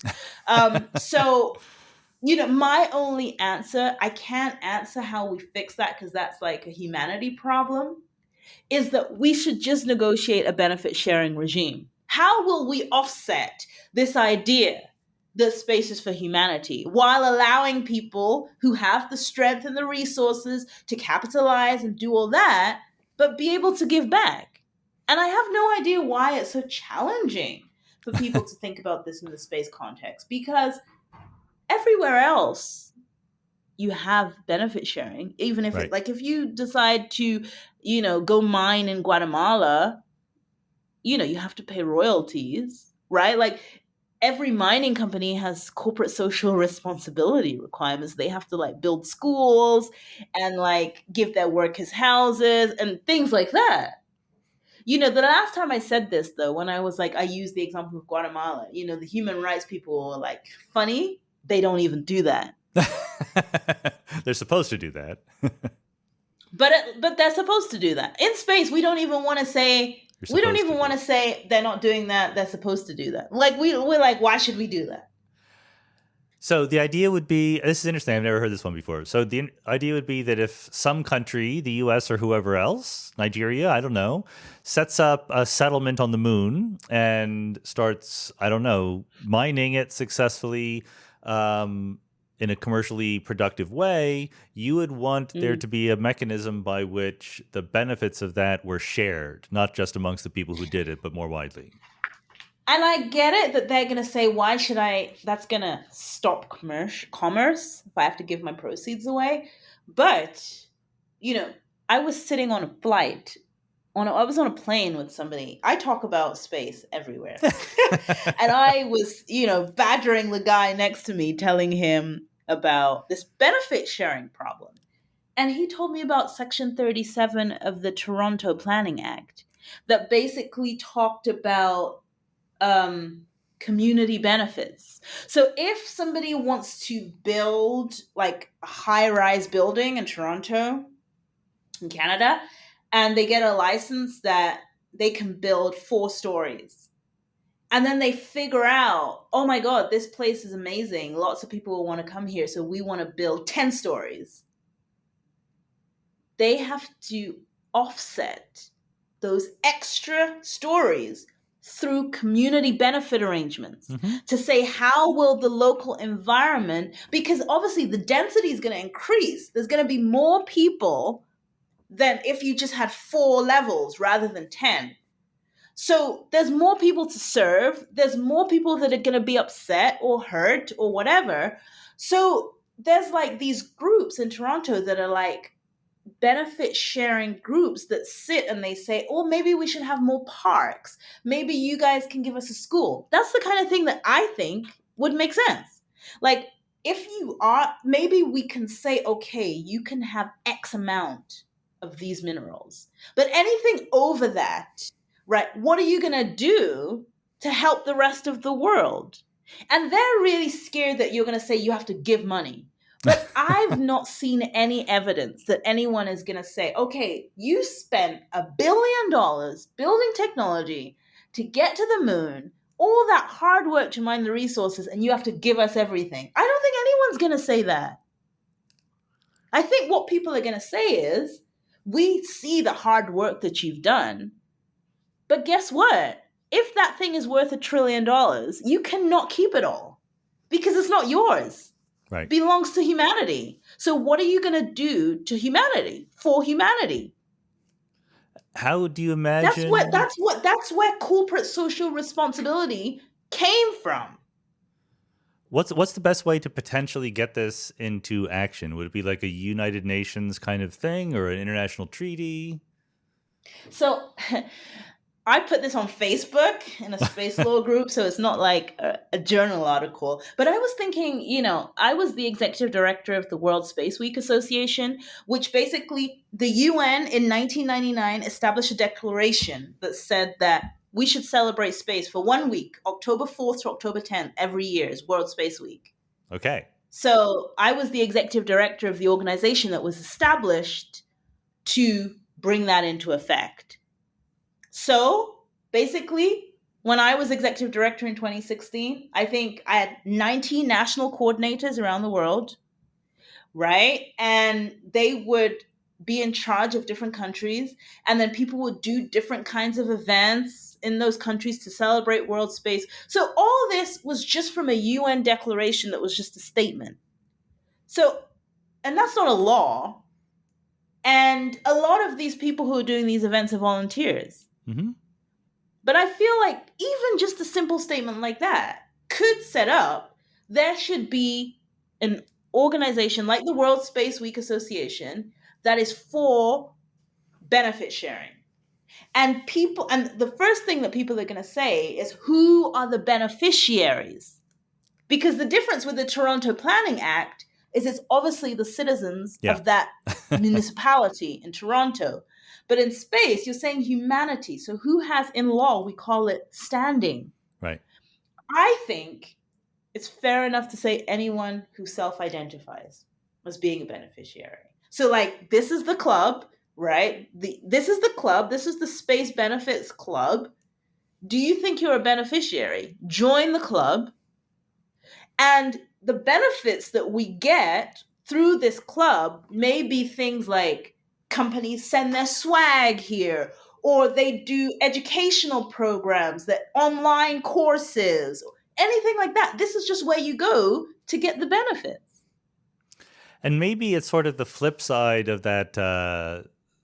So, my only answer, I can't answer how we fix that because that's like a humanity problem, is that we should just negotiate a benefit sharing regime. How will we offset this idea that space is for humanity while allowing people who have the strength and the resources to capitalize and do all that, but be able to give back? And I have no idea why it's so challenging for people to think about this in the space context, because everywhere else you have benefit sharing, even if Right. it, like, if you decide to, go mine in Guatemala, you have to pay royalties, right? Like every mining company has corporate social responsibility requirements. They have to like build schools and like give their workers houses and things like that. The last time I said this though, when I was like, I used the example of Guatemala, the human rights people were like, funny, they don't even do that. They're supposed to do that. But they're supposed to do that. In space, we don't even want to say they're not doing that. They're supposed to do that. Like we're like, why should we do that? So the idea would be, this is interesting, I've never heard this one before. So the idea would be that if some country, the US or whoever else, Nigeria, I don't know, sets up a settlement on the moon and starts, I don't know, mining it successfully in a commercially productive way, you would want there to be a mechanism by which the benefits of that were shared, not just amongst the people who did it, but more widely. And I get it that they're going to say, why should that's going to stop commerce if I have to give my proceeds away. But, I was sitting on a flight, I was on a plane with somebody. I talk about space everywhere. And I was, badgering the guy next to me, telling him about this benefit sharing problem. And he told me about Section 37 of the Toronto Planning Act that basically talked about community benefits. So if somebody wants to build like a high-rise building in Toronto, in Canada, and they get a license that they can build 4 stories, and then they figure out, oh my God, this place is amazing. Lots of people will want to come here, so we want to build 10 stories. They have to offset those extra stories through community benefit arrangements to say, how will the local environment, because obviously the density is going to increase. There's going to be more people than if you just had 4 levels rather than 10. So there's more people to serve. There's more people that are going to be upset or hurt or whatever. So there's like these groups in Toronto that are like benefit sharing groups that sit and they say, oh, maybe we should have more parks. Maybe you guys can give us a school. That's the kind of thing that I think would make sense. Like if you are, maybe we can say, okay, you can have X amount of these minerals. But anything over that, right, what are you going to do to help the rest of the world? And they're really scared that you're going to say you have to give money. But I've not seen any evidence that anyone is going to say, okay, you spent $1 billion building technology to get to the moon, all that hard work to mine the resources, and you have to give us everything. I don't think anyone's going to say that. I think what people are going to say is, we see the hard work that you've done, but guess what? If that thing is worth $1 trillion, you cannot keep it all because it's not yours. Right. It belongs to humanity. So what are you going to do to humanity, for humanity? How do you imagine? That's where corporate social responsibility came from. What's the best way to potentially get this into action? Would it be like a United Nations kind of thing or an international treaty? So I put this on Facebook in a space law group, so it's not like a journal article. But I was thinking, I was the executive director of the World Space Week Association, which basically the UN in 1999 established a declaration that said that we should celebrate space for 1 week, October 4th to October 10th, every year is World Space Week. Okay. So I was the executive director of the organization that was established to bring that into effect. So basically, when I was executive director in 2016, I think I had 90 national coordinators around the world, right? And they would be in charge of different countries. And then people would do different kinds of events in those countries to celebrate world space. So all this was just from a UN declaration that was just a statement. So, and that's not a law. And a lot of these people who are doing these events are volunteers. Mm-hmm. But I feel like even just a simple statement like that could set up, there should be an organization like the World Space Week Association that is for benefit sharing. And the first thing that people are going to say is, who are the beneficiaries? Because the difference with the Toronto Planning Act is it's obviously the citizens of that municipality in Toronto. But in space, you're saying humanity. So who has, in law, we call it standing. Right. I think it's fair enough to say anyone who self-identifies as being a beneficiary. So like, this is the club, right? This is the club. This is the Space Benefits Club. Do you think you're a beneficiary? Join the club. And the benefits that we get through this club may be things like companies send their swag here, or they do educational programs, that online courses, anything like that. This is just where you go to get the benefits. And maybe it's sort of the flip side of that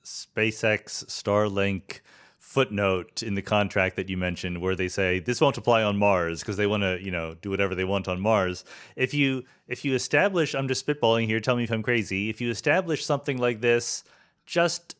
SpaceX Starlink footnote in the contract that you mentioned, where they say this won't apply on Mars because they want to, do whatever they want on Mars. If you establish, I'm just spitballing here, tell me if I'm crazy, if you establish something like this just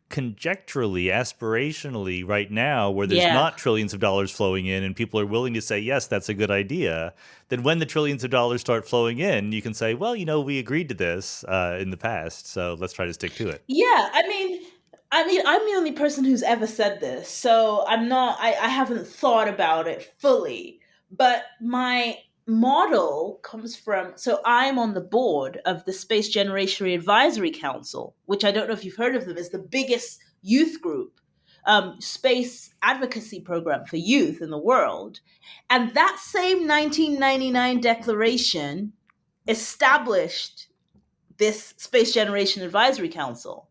conjecturally, aspirationally right now, where there's not trillions of dollars flowing in and people are willing to say, yes, that's a good idea, then when the trillions of dollars start flowing in, you can say, well, we agreed to this in the past, so let's try to stick to it. Yeah, I mean, I'm the only person who's ever said this, so I haven't thought about it fully. But my model comes from, so I'm on the board of the Space Generation Advisory Council, which I don't know if you've heard of them, is the biggest youth group, space advocacy program for youth in the world. And that same 1999 declaration established this Space Generation Advisory Council.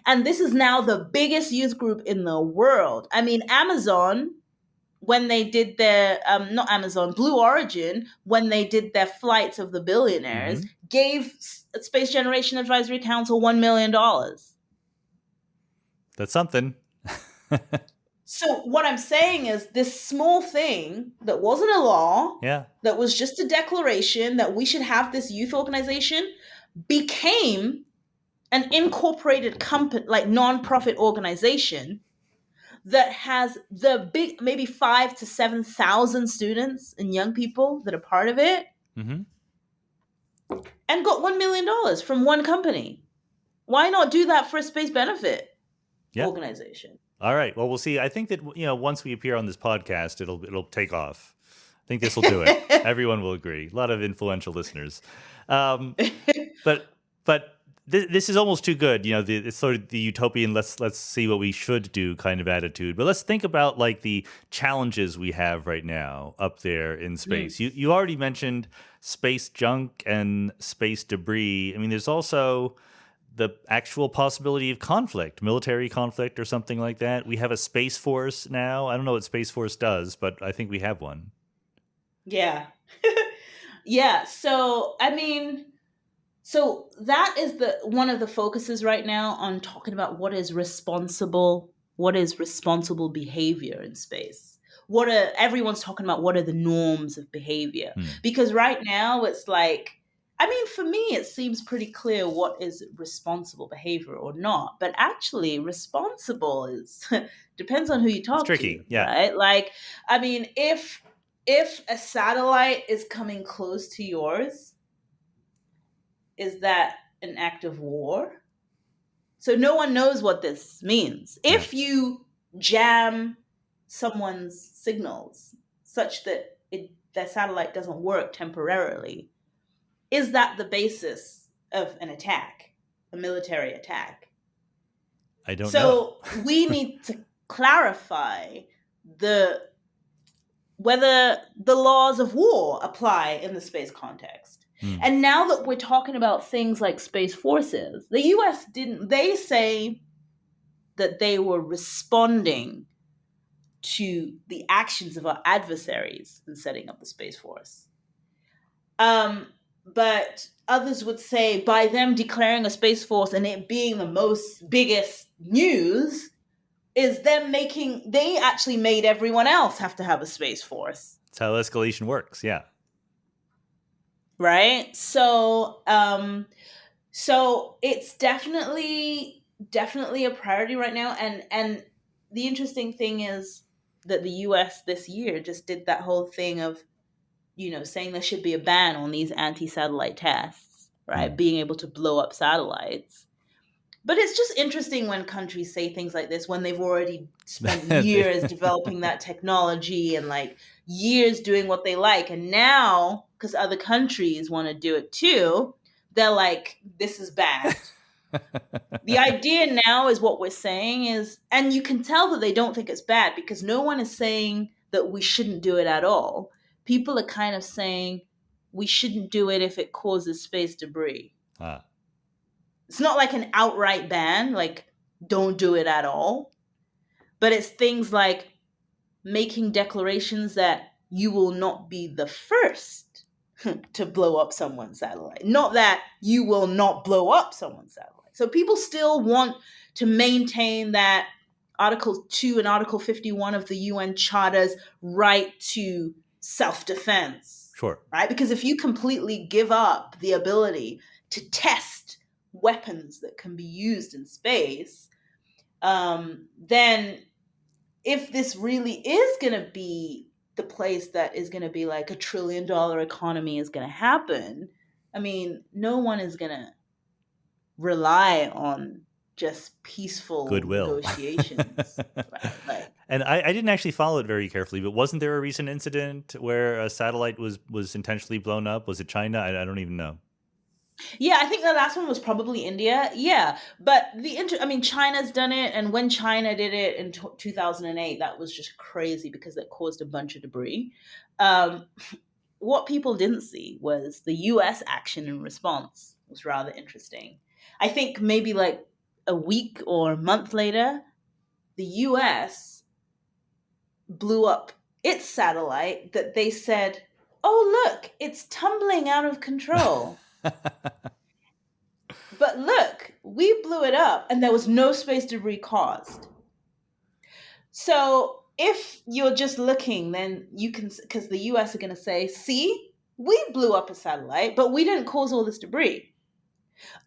And this is now the biggest youth group in the world. I mean, Amazon, when they did their, not Amazon, Blue Origin, when they did their flights of the billionaires, gave Space Generation Advisory Council $1 million. That's something. So what I'm saying is, this small thing that wasn't a law, that was just a declaration that we should have this youth organization, became an incorporated company, like nonprofit organization, that has the big, maybe 5,000 to 7,000 students and young people that are part of it, and got $1 million from one company. Why not do that for a space benefit organization? All right. Well, we'll see. I think that, once we appear on this podcast, it'll take off. I think this will do it. Everyone will agree. A lot of influential listeners. But this is almost too good. It's sort of the utopian, let's see what we should do kind of attitude. But let's think about like the challenges we have right now up there in space. You already mentioned space junk and space debris. I mean, there's also the actual possibility of conflict, military conflict or something like that. We have a Space Force now. I don't know what Space Force does, but I think we have one. Yeah. Yeah. So, I mean, so that is one of the focuses right now on talking about what is responsible behavior in space. Everyone's talking about what are the norms of behavior? Because right now it's like, I mean, for me, it seems pretty clear what is responsible behavior or not. But actually, responsible depends on who you talk to. It's tricky, yeah. Right? Like, I mean, if a satellite is coming close to yours, is that an act of war? So no one knows what this means. If you jam someone's signals such that that satellite doesn't work temporarily, is that the basis of an attack, a military attack? I don't know. So we need to clarify whether the laws of war apply in the space context. And now that we're talking about things like space forces, the US they say that they were responding to the actions of our adversaries in setting up the Space Force. But others would say by them declaring a Space Force and it being the biggest news is them they actually made everyone else have to have a Space Force. That's how escalation works, yeah. Right? So it's definitely a priority right now. And the interesting thing is that the US this year just did that whole thing of, saying there should be a ban on these anti-satellite tests, right? Being able to blow up satellites. But it's just interesting when countries say things like this when they've already spent years developing that technology and like years doing what they like. And now, because other countries want to do it too, they're like, this is bad. The idea now is what we're saying is, and you can tell that they don't think it's bad because no one is saying that we shouldn't do it at all. People are kind of saying we shouldn't do it if it causes space debris. It's not like an outright ban, like don't do it at all. But it's things like making declarations that you will not be the first to blow up someone's satellite. Not that you will not blow up someone's satellite. So people still want to maintain that Article 2 and Article 51 of the UN Charter's right to self-defense. Sure. Right? Because if you completely give up the ability to test weapons that can be used in space, then if this really is going to be the place that is going to be like $1 trillion economy is going to happen, I mean, no one is going to rely on just peaceful goodwill negotiations. Right? And I didn't actually follow it very carefully, but wasn't there a recent incident where a satellite was intentionally blown up? Was it China? I don't even know. Yeah, I think the last one was probably India. Yeah, but China's done it, and when China did it in 2008, that was just crazy because it caused a bunch of debris. What people didn't see was the U.S. action in response was rather interesting. I think maybe like a week or a month later, the U.S. blew up its satellite that they said, "Oh, look, it's tumbling out of control." But look, we blew it up and there was no space debris caused. So if you're just looking, then you can, because the US are going to say, see, we blew up a satellite, but we didn't cause all this debris.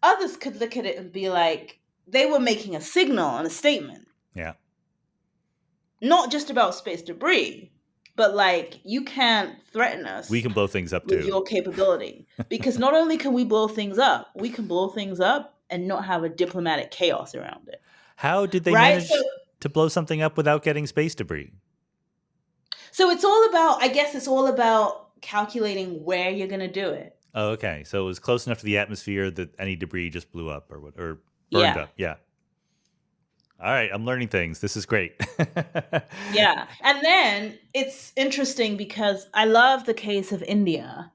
Others could look at it and be like, they were making a signal and a statement. Yeah. Not just about space debris, but like, you can't threaten us. We can blow things up with too. Your capability. Because not only can we blow things up, we can blow things up and not have a diplomatic chaos around it. How did they Right? manage to blow something up without getting space debris? So it's all about, I guess it's all about calculating where you're going to do it. Oh, okay. So it was close enough to the atmosphere that any debris just blew up or burned Yeah. up. Yeah. All right. I'm learning things. This is great. Yeah. And then it's interesting because I love the case of India.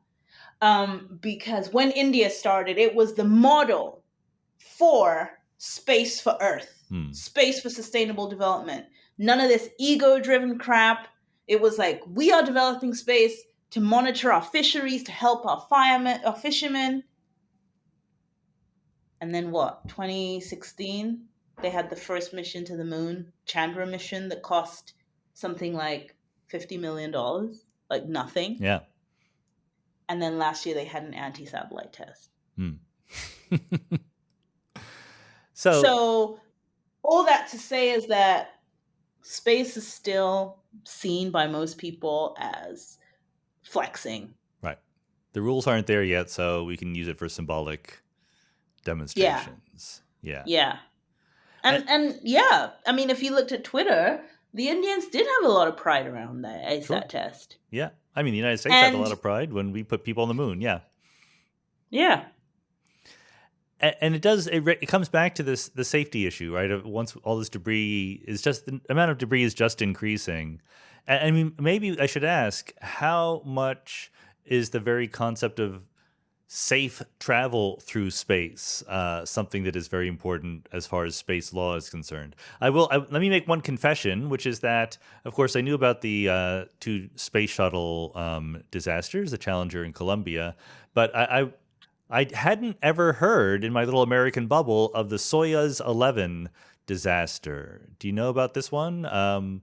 Because when India started, it was the model for space for Earth, space for sustainable development. None of this ego-driven crap. It was like, we are developing space to monitor our fisheries, to help our fishermen. And then what? 2016, they had the first mission to the moon, Chandra mission, that cost something like $50 million, like nothing. Yeah. And then last year they had an anti-satellite test. So all that to say is that space is still seen by most people as flexing. Right. The rules aren't there yet, so we can use it for symbolic demonstrations. Yeah. Yeah. And yeah, I mean, if you looked at Twitter, the Indians did have a lot of pride around that ASAT test. Yeah. I mean, the United States had a lot of pride when we put people on the moon. Yeah. Yeah. And it comes back to the safety issue, right? Once all this debris is just, the amount of debris is just increasing. And I mean, maybe I should ask, how much is the very concept of safe travel through space something that is very important as far as space law is concerned? Let me make one confession, which is that, of course, I knew about the two space shuttle disasters, the Challenger and Columbia, but I hadn't ever heard in my little American bubble of the Soyuz 11 disaster. Do you know about this one? No,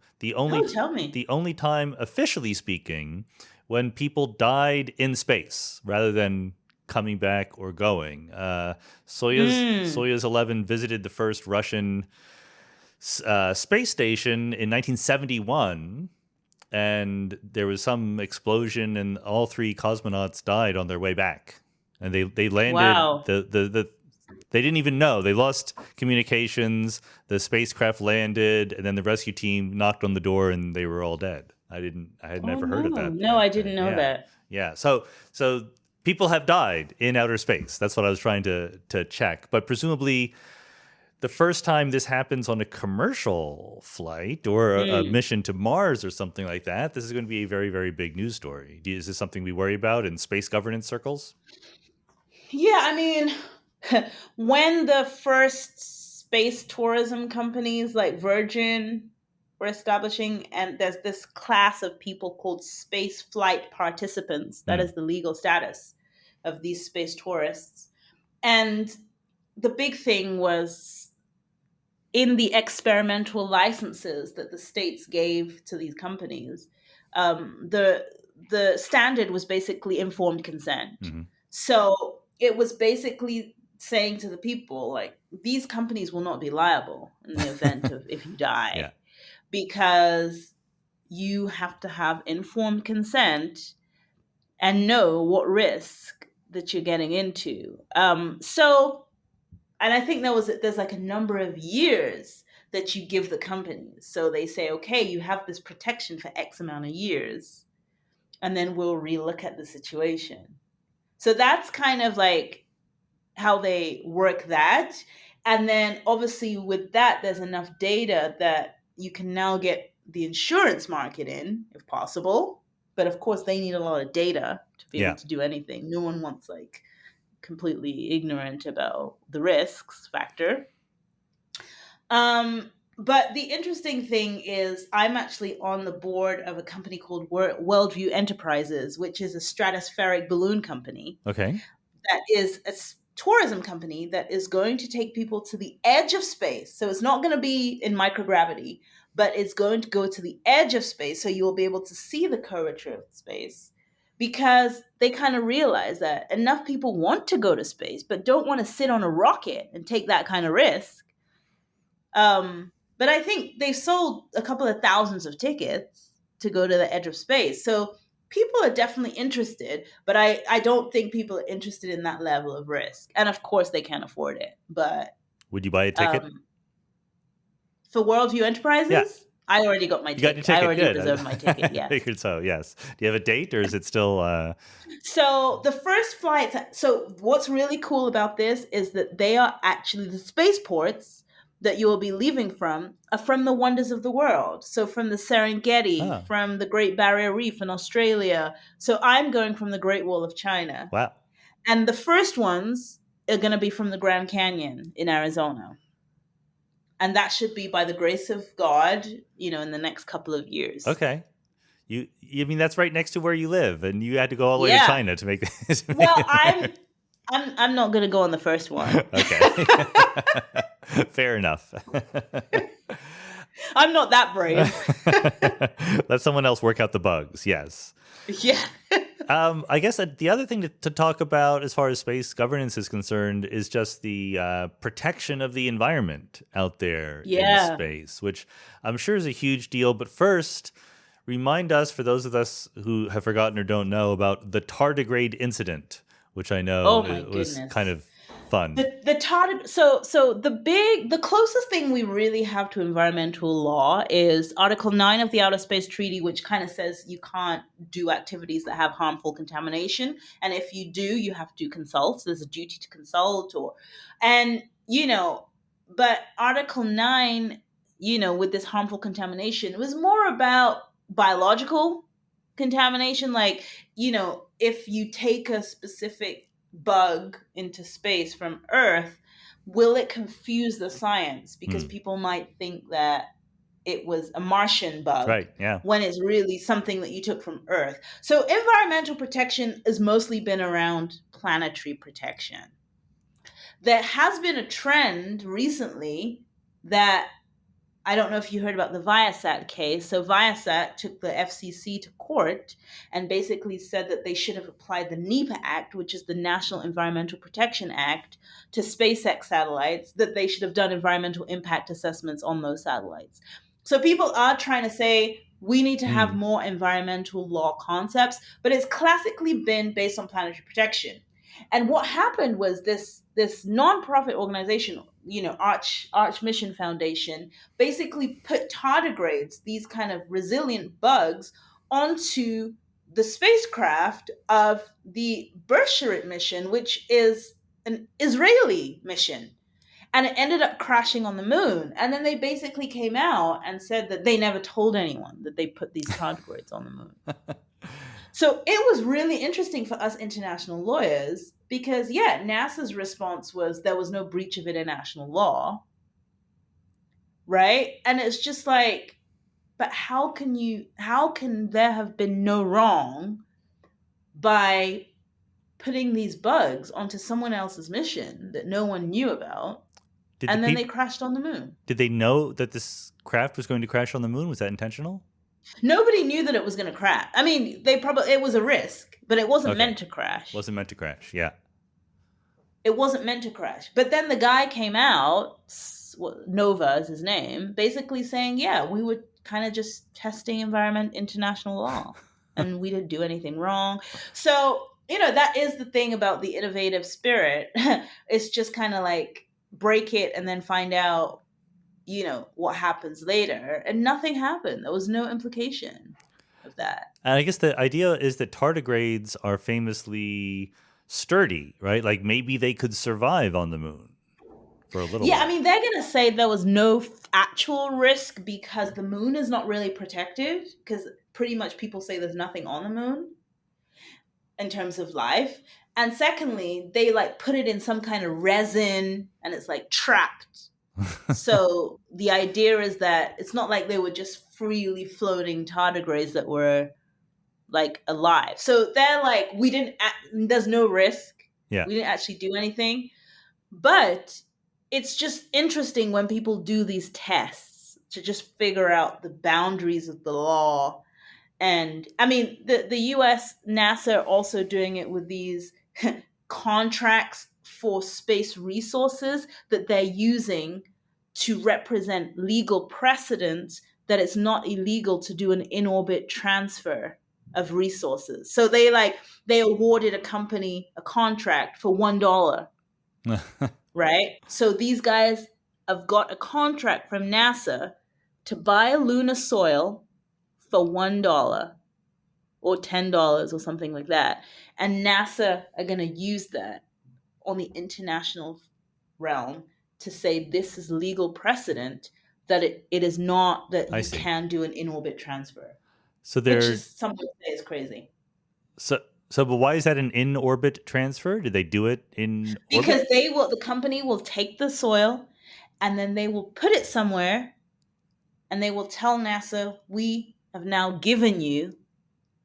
tell me. The only time, officially speaking, when people died in space rather than coming back or going. Soyuz 11 visited the first Russian space station in 1971, and there was some explosion, and all three cosmonauts died on their way back. And they landed. Wow. They didn't even know. They lost communications. The spacecraft landed, and then the rescue team knocked on the door, and they were all dead. I had never heard of that. No, I didn't know that. Yeah. So people have died in outer space. That's what I was trying to check. But presumably, the first time this happens on a commercial flight or a mission to Mars or something like that, this is going to be a very, very big news story. Is this something we worry about in space governance circles? Yeah, I mean, when the first space tourism companies like Virgin were establishing, and there's this class of people called space flight participants. That is the legal status of these space tourists. And the big thing was in the experimental licenses that the states gave to these companies, the standard was basically informed consent. Mm-hmm. So it was basically saying to the people, like, these companies will not be liable in the event of if you die, because you have to have informed consent and know what risk that you're getting into. And I think there's like a number of years that you give the companies. So they say, okay, you have this protection for X amount of years, and then we'll relook at the situation. So that's kind of like how they work that. And then obviously with that, there's enough data that you can now get the insurance market in, if possible. But of course, they need a lot of data to be able to do anything. No one wants like completely ignorant about the risks factor. But the interesting thing is I'm actually on the board of a company called Worldview Enterprises, which is a stratospheric balloon company. Okay. That is a tourism company that is going to take people to the edge of space. So it's not going to be in microgravity, but it's going to go to the edge of space. So you'll be able to see the curvature of space, because they kind of realize that enough people want to go to space, but don't want to sit on a rocket and take that kind of risk. But I think they've sold a couple of thousands of tickets to go to the edge of space. So people are definitely interested, but I don't think people are interested in that level of risk. And of course, they can't afford it. But Would you buy a ticket? for Worldview Yeah. Enterprises, I already got my You got your ticket. I ticket. already Good. reserved my ticket. I Yes. figured so, yes. Do you have a date or is it still So the first flights. So what's really cool about this is that they are actually the spaceports that you will be leaving from are from the wonders of the world. So from the Serengeti, oh, from the Great Barrier Reef in Australia. So I'm going from the Great Wall of China, wow. and the first ones are going to be from the Grand Canyon in Arizona. And that should be by the grace of God, in the next couple of years. Okay. I mean that's right next to where you live and you had to go all the way to Yeah. China to make this. Well, I'm not going to go on the first one. Okay. Fair enough. I'm not that brave. Let someone else work out the bugs. Yes. Yeah. I guess the other thing to talk about as far as space governance is concerned is just the protection of the environment out there in Yeah. space, which I'm sure is a huge deal. But first, remind us, for those of us who have forgotten or don't know, about the tardigrade incident, which I know Oh my was goodness. kind of fun. The closest thing we really have to environmental law is Article 9 of the Outer Space Treaty, which kind of says you can't do activities that have harmful contamination, and if you do, you have to consult. There's a duty to consult, but Article 9, with this harmful contamination, it was more about biological contamination, like, if you take a specific bug into space from Earth, will it confuse the science? Because people might think that it was a Martian bug, Right, yeah. when it's really something that you took from Earth. So environmental protection has mostly been around planetary protection. There has been a trend recently that, I don't know if you heard about the Viasat case. So Viasat took the FCC to court and basically said that they should have applied the NEPA Act, which is the National Environmental Protection Act, to SpaceX satellites, that they should have done environmental impact assessments on those satellites. So people are trying to say we need to have more environmental law concepts, but it's classically been based on planetary protection. And what happened was this nonprofit organization, Arch Mission Foundation, basically put tardigrades, these kind of resilient bugs, onto the spacecraft of the Beresherit mission, which is an Israeli mission. And it ended up crashing on the moon. And then they basically came out and said that they never told anyone that they put these tardigrades on the moon. So it was really interesting for us international lawyers because, NASA's response was there was no breach of international law. Right? And it's just like, but how can there have been no wrong by putting these bugs onto someone else's mission that no one knew about? And then they crashed on the moon. Did they know that this craft was going to crash on the moon? Was that intentional? Nobody knew that it was going to crash. I mean, it was a risk, but it wasn't meant to crash. Wasn't meant to crash, yeah. It wasn't meant to crash. But then the guy came out, Nova is his name, basically saying, we were kind of just testing international law, and we didn't do anything wrong. So, that is the thing about the innovative spirit. It's just kind of like break it and then find out, what happens later. And nothing happened. There was no implication of that. And I guess the idea is that tardigrades are famously sturdy, right? Like maybe they could survive on the moon for a little while. I mean, they're going to say there was no actual risk because the moon is not really protected, because pretty much people say there's nothing on the moon in terms of life. And secondly, they put it in some kind of resin and it's trapped. So the idea is that it's not like they were just freely floating tardigrades that were alive. So they're there's no risk. Yeah. We didn't actually do anything. But it's just interesting when people do these tests to just figure out the boundaries of the law. And I mean, the US, NASA are also doing it with these contracts for space resources that they're using to represent legal precedents that it's not illegal to do an in-orbit transfer of resources. So they awarded a company a contract for $1, right? So these guys have got a contract from NASA to buy lunar soil for $1 or $10 or something like that. And NASA are going to use that on the international realm to say this is legal precedent, that it is not that I you see. can do an in-orbit transfer, So which is some would say is crazy. but why is that an in-orbit transfer? Did they do it in Because orbit? the company will take the soil and then they will put it somewhere and they will tell NASA, we have now given you,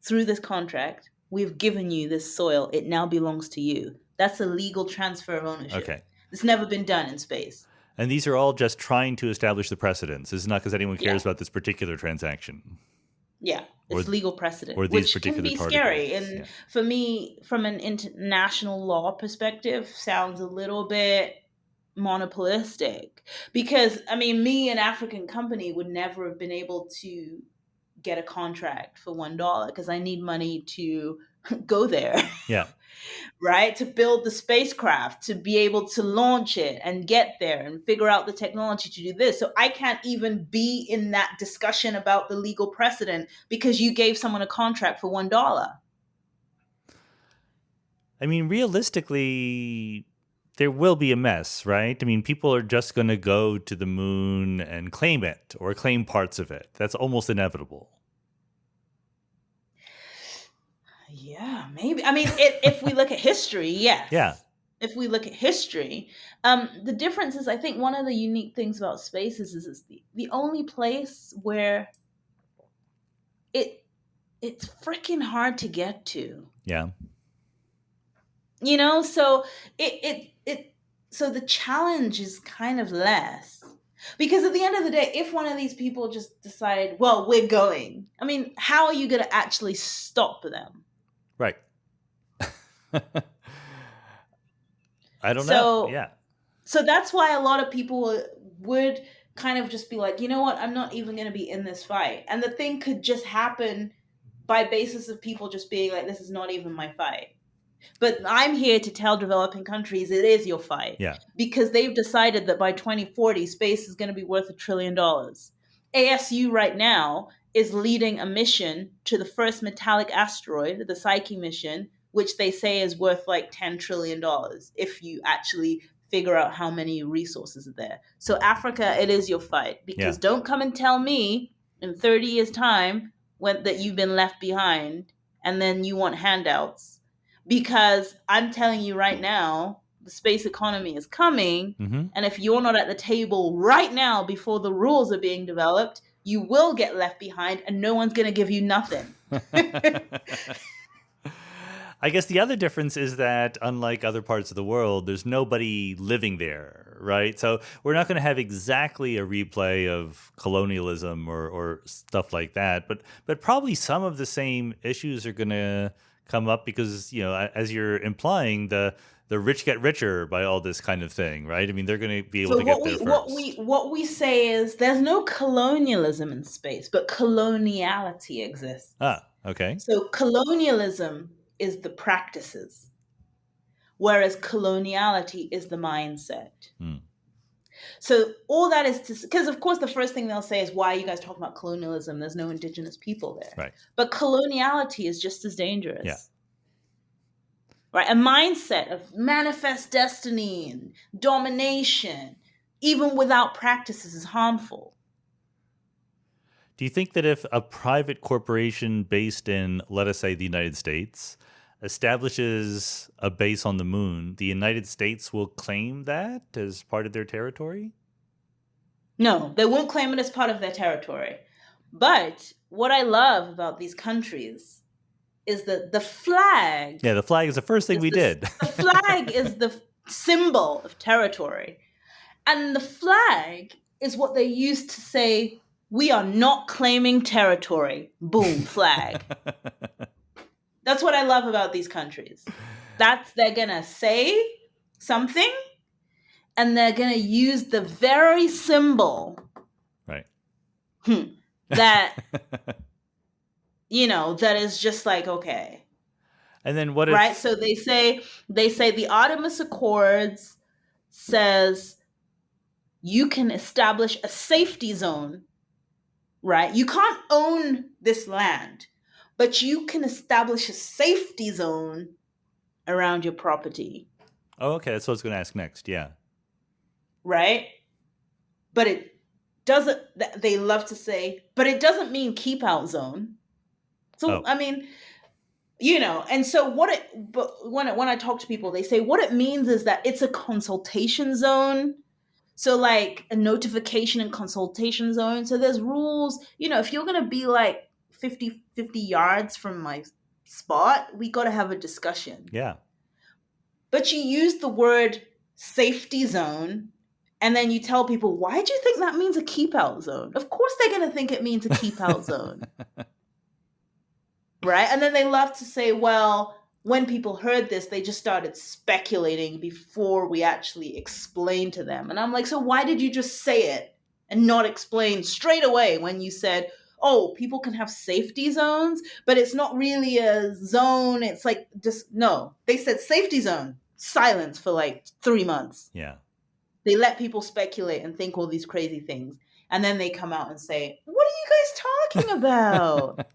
through this contract, we've given you this soil. It now belongs to you. That's a legal transfer of ownership. Okay. It's never been done in space. And these are all just trying to establish the precedence. This is not because anyone cares Yeah. about this particular transaction. Yeah, it's legal precedent, or these which can particular be particles. scary. And for me, from an international law perspective, sounds a little bit monopolistic. Because, I mean, me, an African company, would never have been able to get a contract for $1 because I need money to go there. Yeah. Right? To build the spacecraft, to be able to launch it and get there and figure out the technology to do this. So I can't even be in that discussion about the legal precedent because you gave someone a contract for $1. I mean, realistically, there will be a mess, right? I mean, people are just going to go to the moon and claim it or claim parts of it. That's almost inevitable. Yeah, maybe. I mean, if we look at history, yes. Yeah. If we look at history, the difference is, I think one of the unique things about space is it's the only place where it's freaking hard to get to. Yeah. You know, so so the challenge is kind of less. Because at the end of the day, if one of these people just decide, well, we're going, I mean, how are you going to actually stop them? Right. I don't know. Yeah. So that's why a lot of people would kind of just be like, you know what, I'm not even going to be in this fight. And the thing could just happen by basis of people just being like, this is not even my fight. But I'm here to tell developing countries it is your fight. Yeah. Because they've decided that by 2040, space is going to be worth $1 trillion. ASU right now is leading a mission to the first metallic asteroid, the Psyche mission, which they say is worth like $10 trillion if you actually figure out how many resources are there. So Africa, it is your fight. Because don't come and tell me in 30 years' time that you've been left behind and then you want handouts. Because I'm telling you right now, the space economy is coming. Mm-hmm. And if you're not at the table right now before the rules are being developed, you will get left behind and no one's going to give you nothing. I guess the other difference is that, unlike other parts of the world, there's nobody living there, right? So we're not going to have exactly a replay of colonialism or stuff like that, but probably some of the same issues are going to come up because, you know, as you're implying, the rich get richer by all this kind of thing, right? I mean, they're going to be able to get there first. What we say is there's no colonialism in space, but coloniality exists. Ah, okay. So colonialism is the practices, whereas coloniality is the mindset. So all that is to, because of course the first thing they'll say is, why are you guys talking about colonialism? There's no indigenous people there. Right. But coloniality is just as dangerous. Yeah. Right? A mindset of manifest destiny and domination, even without practices, is harmful. Do you think that if a private corporation based in, let us say, the United States establishes a base on the moon, the United States will claim that as part of their territory? No, they won't claim it as part of their territory. But what I love about these countries is that the flag... Yeah, the flag is the first thing we did. The flag is the symbol of territory. And the flag is what they use to say, we are not claiming territory. Boom, flag. That's what I love about these countries. They're going to say something, and they're going to use the very symbol right. that, that is just like, okay. And then what Right? if? So they say the Artemis Accords says you can establish a safety zone, right? You can't own this land, but you can establish a safety zone around your property, Oh, okay. That's what I was going to ask next. Yeah. right? But it doesn't, they love to say, but it doesn't mean keep out zone. So, Oh, I mean, and so but when I talk to people, they say what it means is that it's a consultation zone. So like a notification and consultation zone. So there's rules, if you're going to be like 50 yards from my spot, we got to have a discussion. yeah. But you use the word safety zone, and then you tell people, why do you think that means a keep out zone? Of course they're going to think it means a keep out zone. Right? And then they love to say, well, when people heard this, they just started speculating before we actually explained to them. And I'm like, so why did you just say it and not explain straight away when you said, oh, people can have safety zones, but it's not really a zone. It's like, just no. They said safety zone, silence for like 3 months. Yeah. They let people speculate and think all these crazy things. And then they come out and say, what are you guys talking about?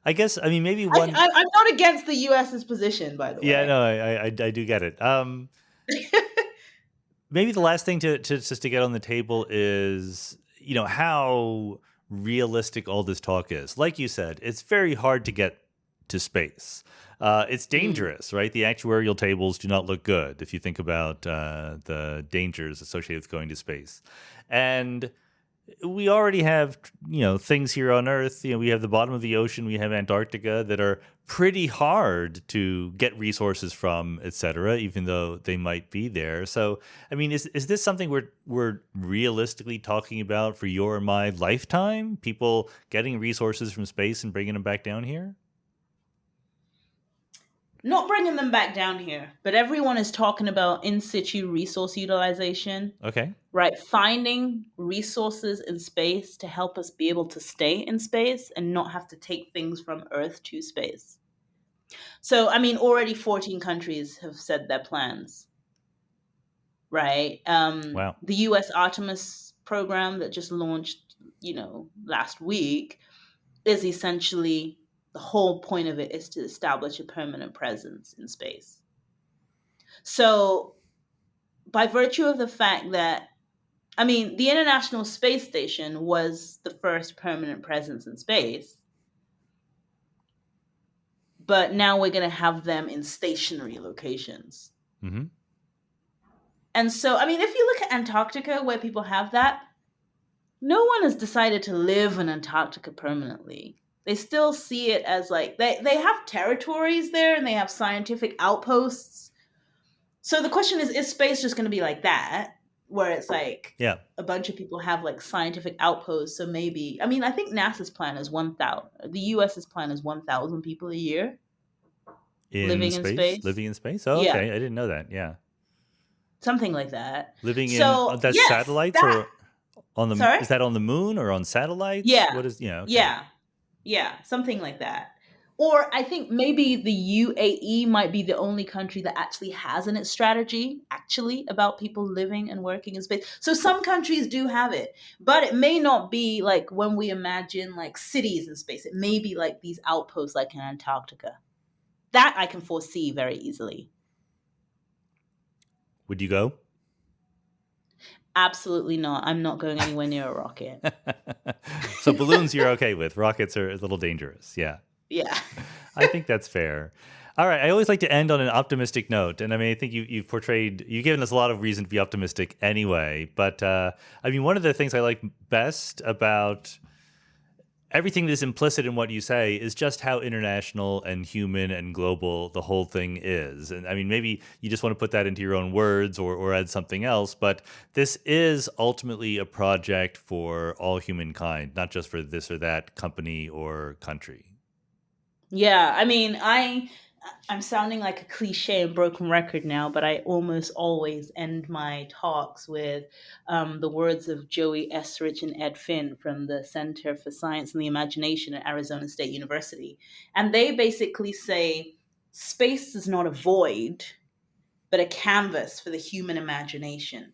I guess, I mean, maybe one. I'm not against the U.S.'s position, by the way. Yeah, no, I do get it. Maybe the last thing to just to get on the table is, how realistic all this talk is. Like you said, it's very hard to get to space. It's dangerous, right? The actuarial tables do not look good if you think about the dangers associated with going to space. And we already have, things here on Earth. We have the bottom of the ocean, we have Antarctica that are pretty hard to get resources from, et cetera, even though they might be there. So, I mean, is this something we're realistically talking about for your and my lifetime? People getting resources from space and bringing them back down here? Not bringing them back down here, but everyone is talking about in situ resource utilization, Okay. right? Finding resources in space to help us be able to stay in space and not have to take things from Earth to space. So, I mean, already 14 countries have said their plans, right? Wow. The US Artemis program that just launched, last week is essentially the whole point of it is to establish a permanent presence in space. So, by virtue of the fact that, I mean, the International Space Station was the first permanent presence in space, but now we're going to have them in stationary locations. Mm-hmm. And so, I mean, if you look at Antarctica, where people have that, no one has decided to live in Antarctica permanently. They still see it as like they have territories there and they have scientific outposts. So the question is space just going to be like that, where it's like a bunch of people have like scientific outposts? So maybe, I mean, I think NASA's plan is 1,000. The US's plan is 1,000 people a year living in space. Living in space? Oh, Yeah. okay. I didn't know that. Yeah. Something like that. Living so, in that's yes, satellites or on the Sorry? Is that on the moon or on satellites? Yeah. What is Okay. Yeah, something like that. Or I think maybe the UAE might be the only country that actually has in its strategy actually about people living and working in space. So some countries do have it, but it may not be like when we imagine like cities in space. It may be like these outposts like in Antarctica. That I can foresee very easily. Would you go? Absolutely not. I'm not going anywhere near a rocket. So balloons you're okay with. Rockets are a little dangerous. Yeah. Yeah. I think that's fair. All right. I always like to end on an optimistic note. And I mean, I think you've given us a lot of reason to be optimistic anyway. But I mean, one of the things I like best about everything that is implicit in what you say is just how international and human and global the whole thing is. And I mean, maybe you just want to put that into your own words or add something else, but this is ultimately a project for all humankind, not just for this or that company or country. Yeah, I mean, I'm sounding like a cliche and broken record now, but I almost always end my talks with the words of Joey Esrich and Ed Finn from the Center for Science and the Imagination at Arizona State University. And they basically say space is not a void, but a canvas for the human imagination.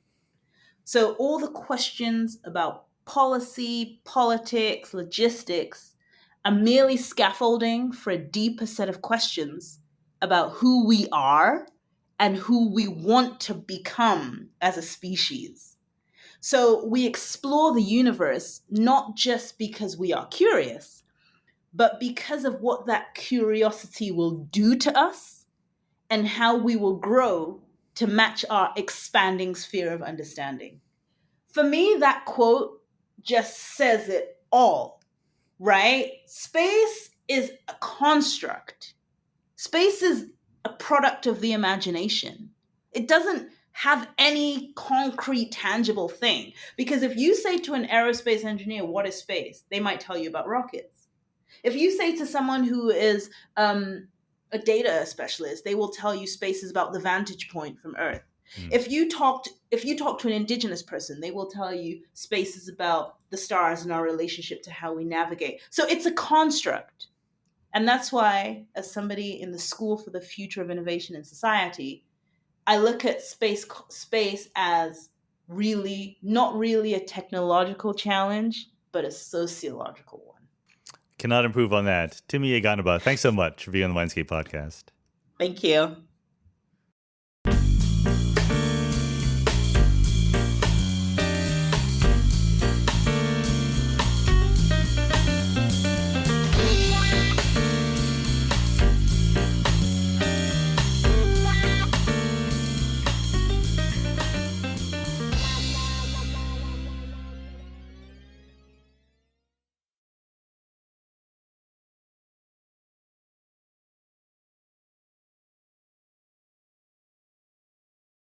So all the questions about policy, politics, logistics are merely scaffolding for a deeper set of questions about who we are and who we want to become as a species. So we explore the universe not just because we are curious, but because of what that curiosity will do to us and how we will grow to match our expanding sphere of understanding. For me, that quote just says it all, right? Space is a construct. Space is a product of the imagination. It doesn't have any concrete, tangible thing. Because if you say to an aerospace engineer, what is space? They might tell you about rockets. If you say to someone who is a data specialist, they will tell you space is about the vantage point from Earth. Mm. If you talk to an indigenous person, they will tell you space is about the stars and our relationship to how we navigate. So it's a construct. And that's why, as somebody in the School for the Future of Innovation in Society, I look at space as really not really a technological challenge, but a sociological one. Cannot improve on that. Timiebi Aganaba, thanks so much for being on the Mindscape podcast. Thank you.